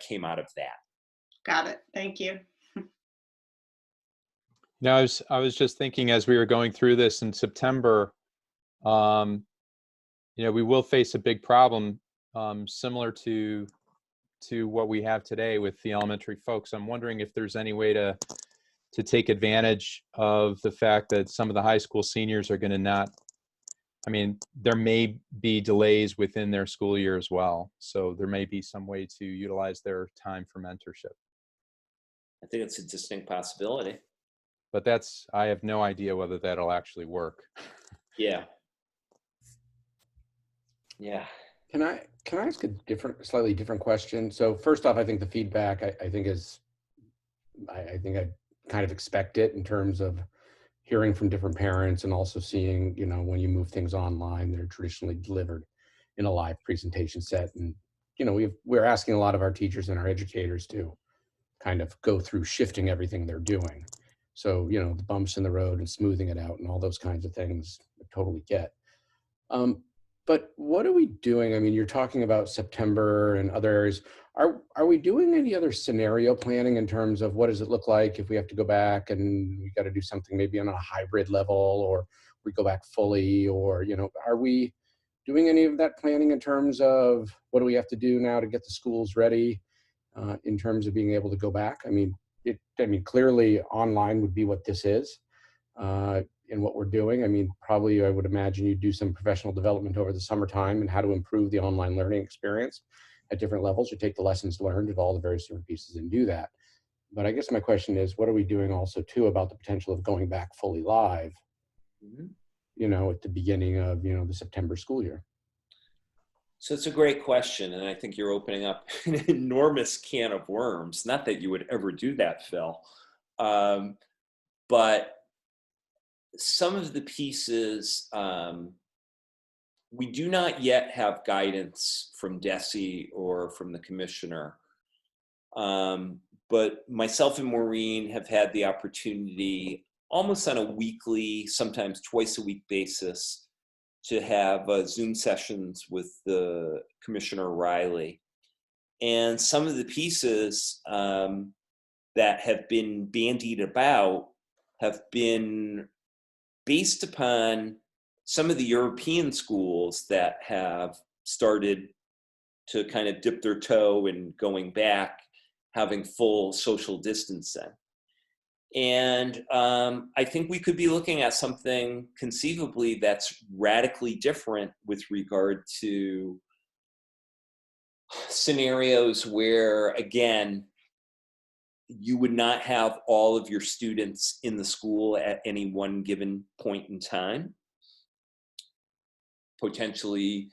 came out of that. Got it. Thank you. Now, I was just thinking as we were going through this in September, you know, we will face a big problem similar to what we have today with the elementary folks. I'm wondering if there's any way to take advantage of the fact that some of the high school seniors are going to not, I mean, there may be delays within their school year as well. So there may be some way to utilize their time for mentorship. I think it's a distinct possibility. But I have no idea whether that'll actually work. Yeah. Yeah. Can I ask a slightly different question? So first off, I think the feedback I think I kind of expect it in terms of hearing from different parents and also seeing, you know, when you move things online, they're traditionally delivered in a live presentation set. And, you know, we're asking a lot of our teachers and our educators to kind of go through shifting everything they're doing. So, you know, the bumps in the road and smoothing it out and all those kinds of things I totally get. But what are we doing? I mean, you're talking about September and other areas. Are we doing any other scenario planning in terms of what does it look like if we have to go back and we got to do something maybe on a hybrid level, or we go back fully, or, you know, are we doing any of that planning in terms of what do we have to do now to get the schools ready in terms of being able to go back? I mean, clearly online would be what this is. In what we're doing. I mean, probably I would imagine you do some professional development over the summertime and how to improve the online learning experience at different levels. You take the lessons learned of all the various different pieces and do that. But I guess my question is, what are we doing also too about the potential of going back fully live, you know, at the beginning of, you know, the September school year? So it's a great question. And I think you're opening up an enormous can of worms. Not that you would ever do that, Phil. But some of the pieces, we do not yet have guidance from DESE or from the commissioner. But myself and Maureen have had the opportunity almost on a weekly, sometimes twice a week basis to have Zoom sessions with the Commissioner Riley. And some of the pieces that that have been bandied about have been based upon some of the European schools that have started to kind of dip their toe in going back, having full social distancing. And I think we could be looking at something conceivably that's radically different with regard to scenarios where, again, you would not have all of your students in the school at any one given point in time. Potentially,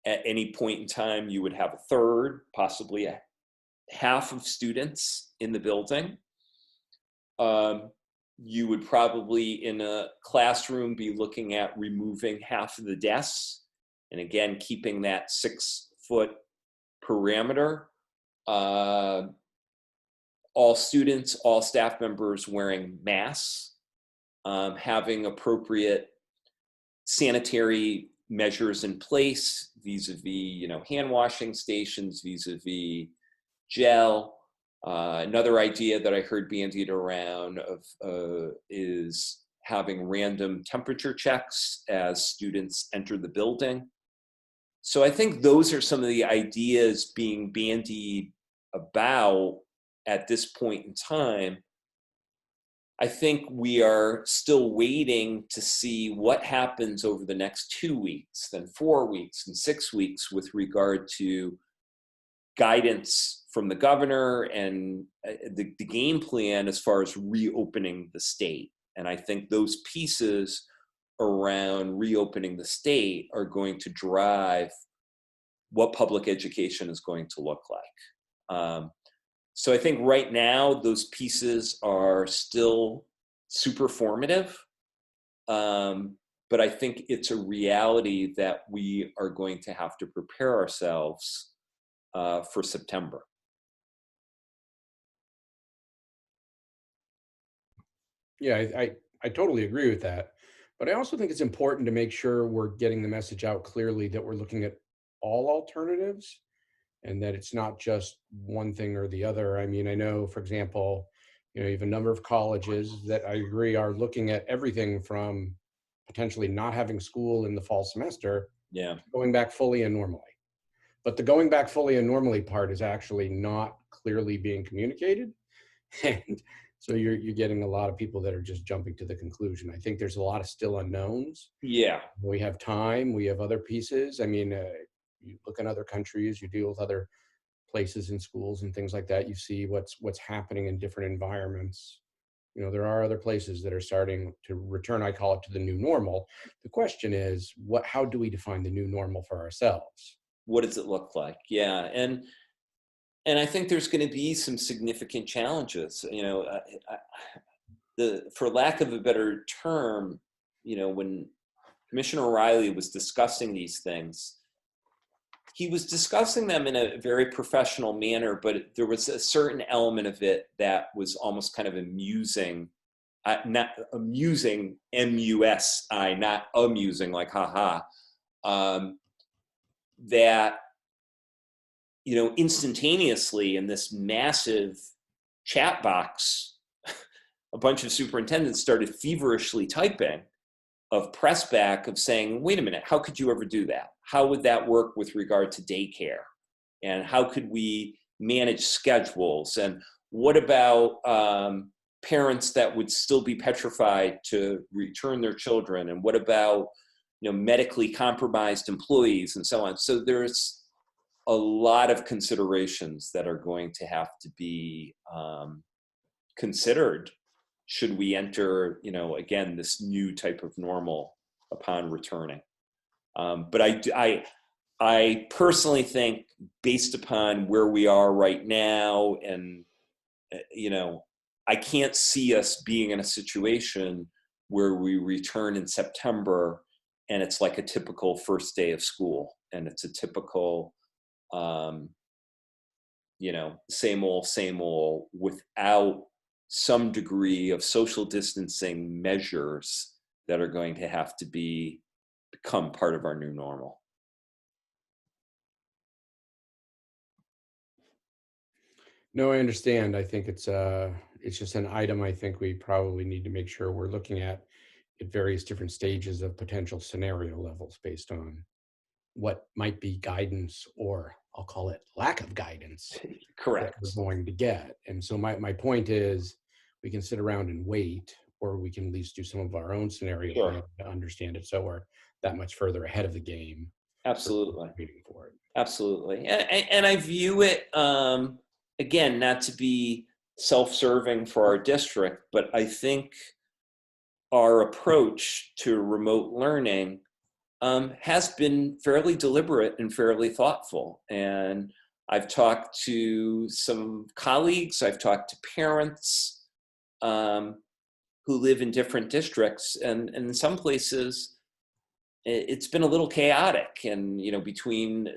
at any point in time, you would have a third, possibly a half of students in the building. You would probably, in a classroom, be looking at removing half of the desks, and again, keeping that 6-foot parameter. All students, all staff members wearing masks, having appropriate sanitary measures in place vis-a-vis, hand washing stations, vis-a-vis gel. Another idea that I heard bandied around is having random temperature checks as students enter the building. So I think those are some of the ideas being bandied about at this point in time. I think we are still waiting to see what happens over the next 2 weeks, then 4 weeks, and 6 weeks with regard to guidance from the governor and the game plan as far as reopening the state. And I think those pieces around reopening the state are going to drive what public education is going to look like. So I think right now those pieces are still super formative, but I think it's a reality that we are going to have to prepare ourselves for September. Yeah, I totally agree with that. But I also think it's important to make sure we're getting the message out clearly that we're looking at all alternatives and that it's not just one thing or the other. I mean, I know, for example, you have a number of colleges that I agree are looking at everything from potentially not having school in the fall semester, going back fully and normally. But the going back fully and normally part is actually not clearly being communicated. And so you're getting a lot of people that are just jumping to the conclusion. I think there's a lot of still unknowns. Yeah. We have time, we have other pieces. I mean, you look in other countries, you deal with other places in schools and things like that. You see what's happening in different environments. There are other places that are starting to return, I call it, to the new normal. The question is, how do we define the new normal for ourselves? What does it look like? Yeah. And I think there's going to be some significant challenges. For lack of a better term, when Commissioner O'Reilly was discussing these things, he was discussing them in a very professional manner, but there was a certain element of it that was almost kind of amusing, not amusing, M-U-S-I, not amusing, like haha, that, instantaneously in this massive chat box, a bunch of superintendents started feverishly typing of press back of saying, wait a minute, how could you ever do that? How would that work with regard to daycare? And how could we manage schedules? And what about parents that would still be petrified to return their children? And what about, medically compromised employees and so on? So there's a lot of considerations that are going to have to be considered should we enter, again, this new type of normal upon returning. But I personally think, based upon where we are right now, and I can't see us being in a situation where we return in September and it's like a typical first day of school, and it's a typical same old without some degree of social distancing measures that are going to have to become part of our new normal. No, I understand. I think it's just an item I think we probably need to make sure we're looking at various different stages of potential scenario levels based on what might be guidance, or I'll call it lack of guidance, that Correct. we're going to get. And so my point is, we can sit around and wait, or we can at least do some of our own scenario Sure. planning to understand it, so we're that much further ahead of the game. Absolutely. Waiting for it. Absolutely. And I view it, again, not to be self-serving for our district, but I think our approach to remote learning has been fairly deliberate and fairly thoughtful. And I've talked to some colleagues, I've talked to parents who live in different districts, and in some places, it's been a little chaotic. And, you know, between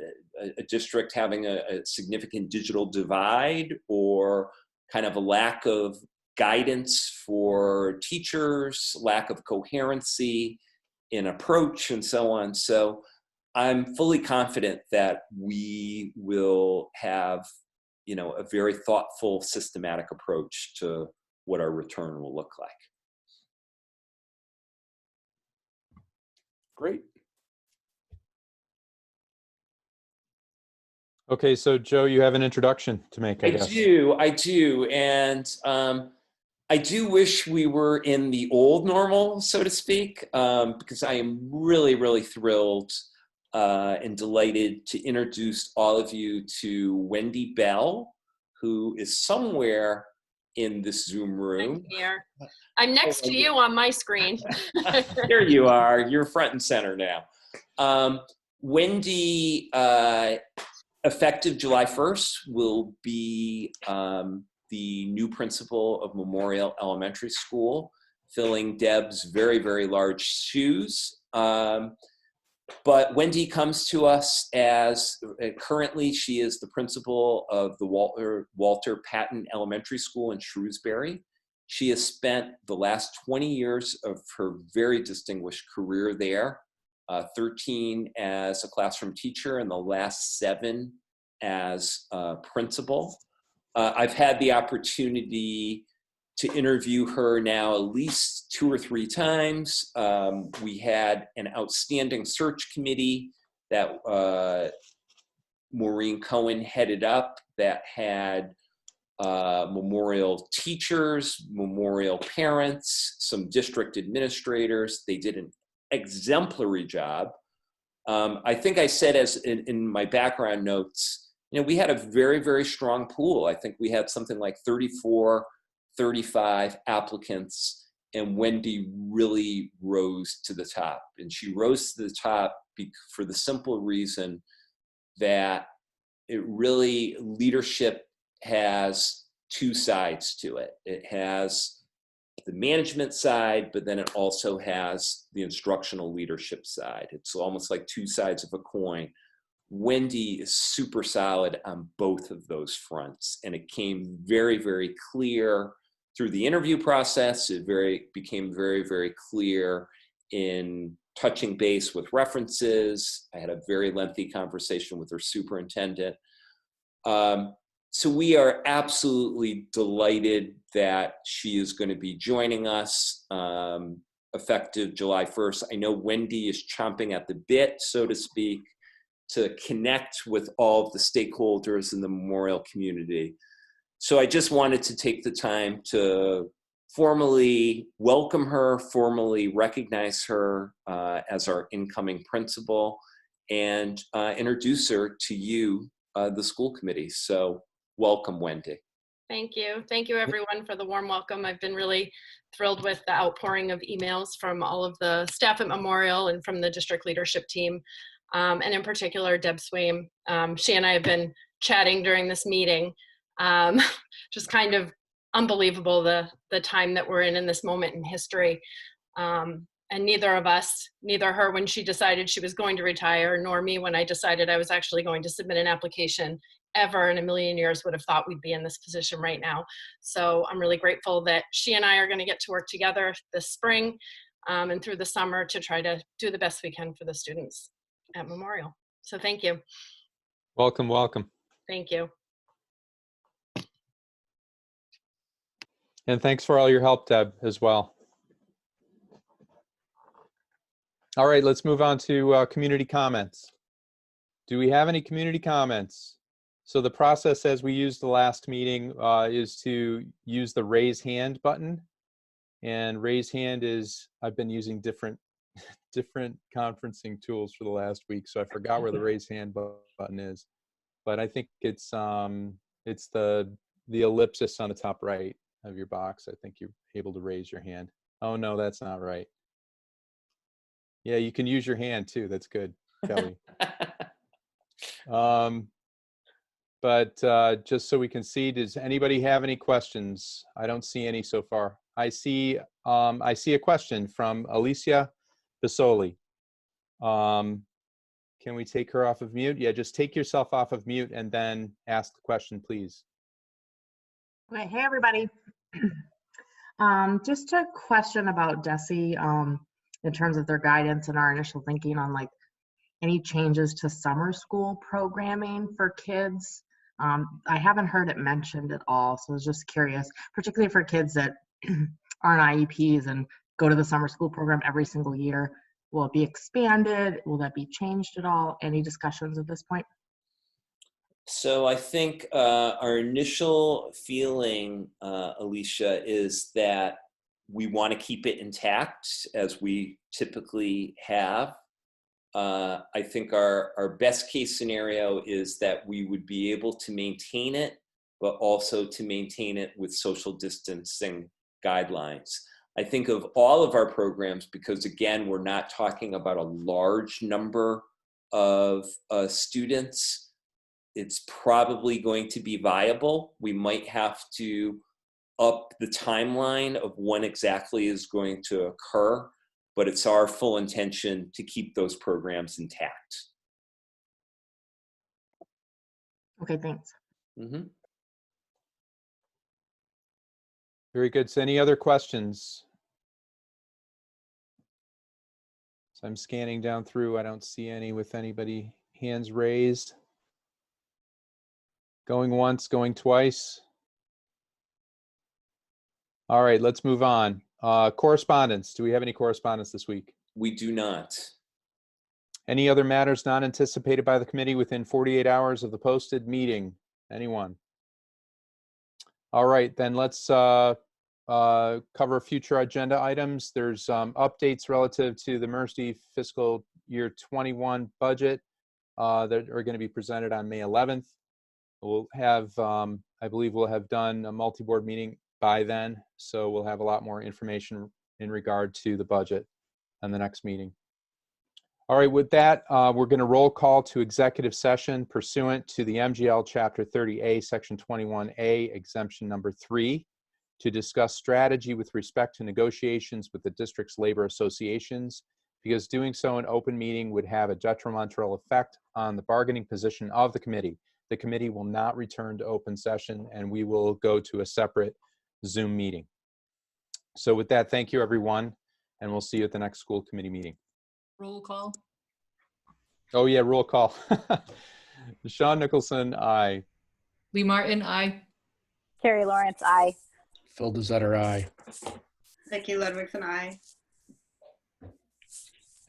a district having a significant digital divide, or kind of a lack of guidance for teachers, lack of coherency in approach, and so on. So I'm fully confident that we will have, you know, a very thoughtful, systematic approach to what our return will look like. Great. Okay, so Joe, you have an introduction to make, I guess. I do. And I do wish we were in the old normal, so to speak, because I am really, really thrilled and delighted to introduce all of you to Wendy Bell, who is somewhere in this Zoom room. I'm here. I'm next to you on my screen. There you are. You're front and center now. Wendy, effective July 1st, will be the new principal of Memorial Elementary School, filling Deb's very, very large shoes. But Wendy comes to us as, currently she is the principal of the Walter Patton Elementary School in Shrewsbury. She has spent the last 20 years of her very distinguished career there, 13 as a classroom teacher and the last 7 as principal. I've had the opportunity to interview her now at least 2 or 3 times. We had an outstanding search committee that Maureen Cohen headed up, that had Memorial teachers, Memorial parents, some district administrators. They did an exemplary job. I think I said, as in my background notes, you know, we had a very, very strong pool. I think we had something like 34, 35 applicants, and Wendy really rose to the top. And she rose to the top for the simple reason that leadership has 2 sides to it. It has the management side, but then it also has the instructional leadership side. It's almost like 2 sides of a coin. Wendy is super solid on both of those fronts, and it came very, very clear through the interview process. It became very, very clear in touching base with references. I had a very lengthy conversation with her superintendent. So we are absolutely delighted that she is going to be joining us effective July 1st. I know Wendy is chomping at the bit, so to speak, to connect with all of the stakeholders in the Memorial community. So I just wanted to take the time to formally welcome her, formally recognize her as our incoming principal, and introduce her to you, the school committee. So welcome, Wendy. Thank you. Thank you, everyone, for the warm welcome. I've been really thrilled with the outpouring of emails from all of the staff at Memorial and from the district leadership team, and in particular, Deb Swaim. She and I have been chatting during this meeting. Just kind of unbelievable, the time that we're in this moment in history. And neither of us, neither her when she decided she was going to retire, nor me when I decided I was actually going to submit an application, ever in a million years would have thought we'd be in this position right now. So I'm really grateful that she and I are going to get to work together this spring and through the summer to try to do the best we can for the students at Memorial. So thank you. Welcome, welcome. Thank you. And thanks for all your help, Deb, as well. All right, let's move on to community comments. Do we have any community comments? So the process as we used the last meeting is to use the raise hand button. And raise hand is, I've been using different conferencing tools for the last week, so I forgot where the raise hand button is. But I think it's the ellipsis on the top right of your box. I think you're able to raise your hand. Oh no, that's not right. Yeah, you can use your hand too. That's good, Kelly. But just so we can see, does anybody have any questions? I don't see any so far. I see a question from Alicia Basoli. Can we take her off of mute? Yeah, just take yourself off of mute and then ask the question, please. Okay, hey everybody. Just a question about DESE in terms of their guidance and our initial thinking on like any changes to summer school programming for kids. I haven't heard it mentioned at all, so I was just curious, particularly for kids that aren't IEPs and go to the summer school program every single year. Will it be expanded? Will that be changed at all? Any discussions at this point? So I think our initial feeling, Alicia, is that we want to keep it intact as we typically have. I think our best case scenario is that we would be able to maintain it, but also to maintain it with social distancing guidelines. I think of all of our programs, because again, we're not talking about a large number of students, it's probably going to be viable. We might have to up the timeline of when exactly is going to occur, but it's our full intention to keep those programs intact. Okay, thanks. Mm-hmm. Very good. So any other questions? So I'm scanning down through. I don't see any with anybody hands raised. Going once, going twice. All right, let's move on. Correspondence. Do we have any correspondence this week? We do not. Any other matters not anticipated by the committee within 48 hours of the posted meeting? Anyone? All right, then let's cover future agenda items. There's updates relative to the Mercy fiscal year 21 budget that are going to be presented on May 11th. We'll have, I believe we'll have done a multi-board meeting by then, so we'll have a lot more information in regard to the budget on the next meeting. All right, with that, we're going to roll call to executive session pursuant to the MGL Chapter 30A, Section 21A, exemption number 3, to discuss strategy with respect to negotiations with the district's labor associations, because doing so in open meeting would have a detrimental effect on the bargaining position of the committee. The committee will not return to open session, and we will go to a separate Zoom meeting. So with that, thank you, everyone, and we'll see you at the next school committee meeting. Roll call. Oh, yeah, roll call. Sean Nicholson, aye. Lee Martin, aye. Carrie Lawrence, aye. Phil DeZetter, aye. Vicki Ludwigson, aye.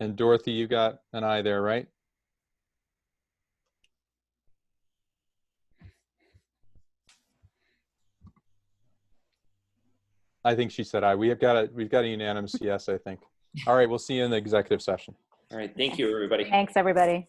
And Dorothy, you got an aye there, right? I think she said aye. We've got a unanimous yes, I think. All right, we'll see you in the executive session. All right, thank you, everybody. Thanks, everybody.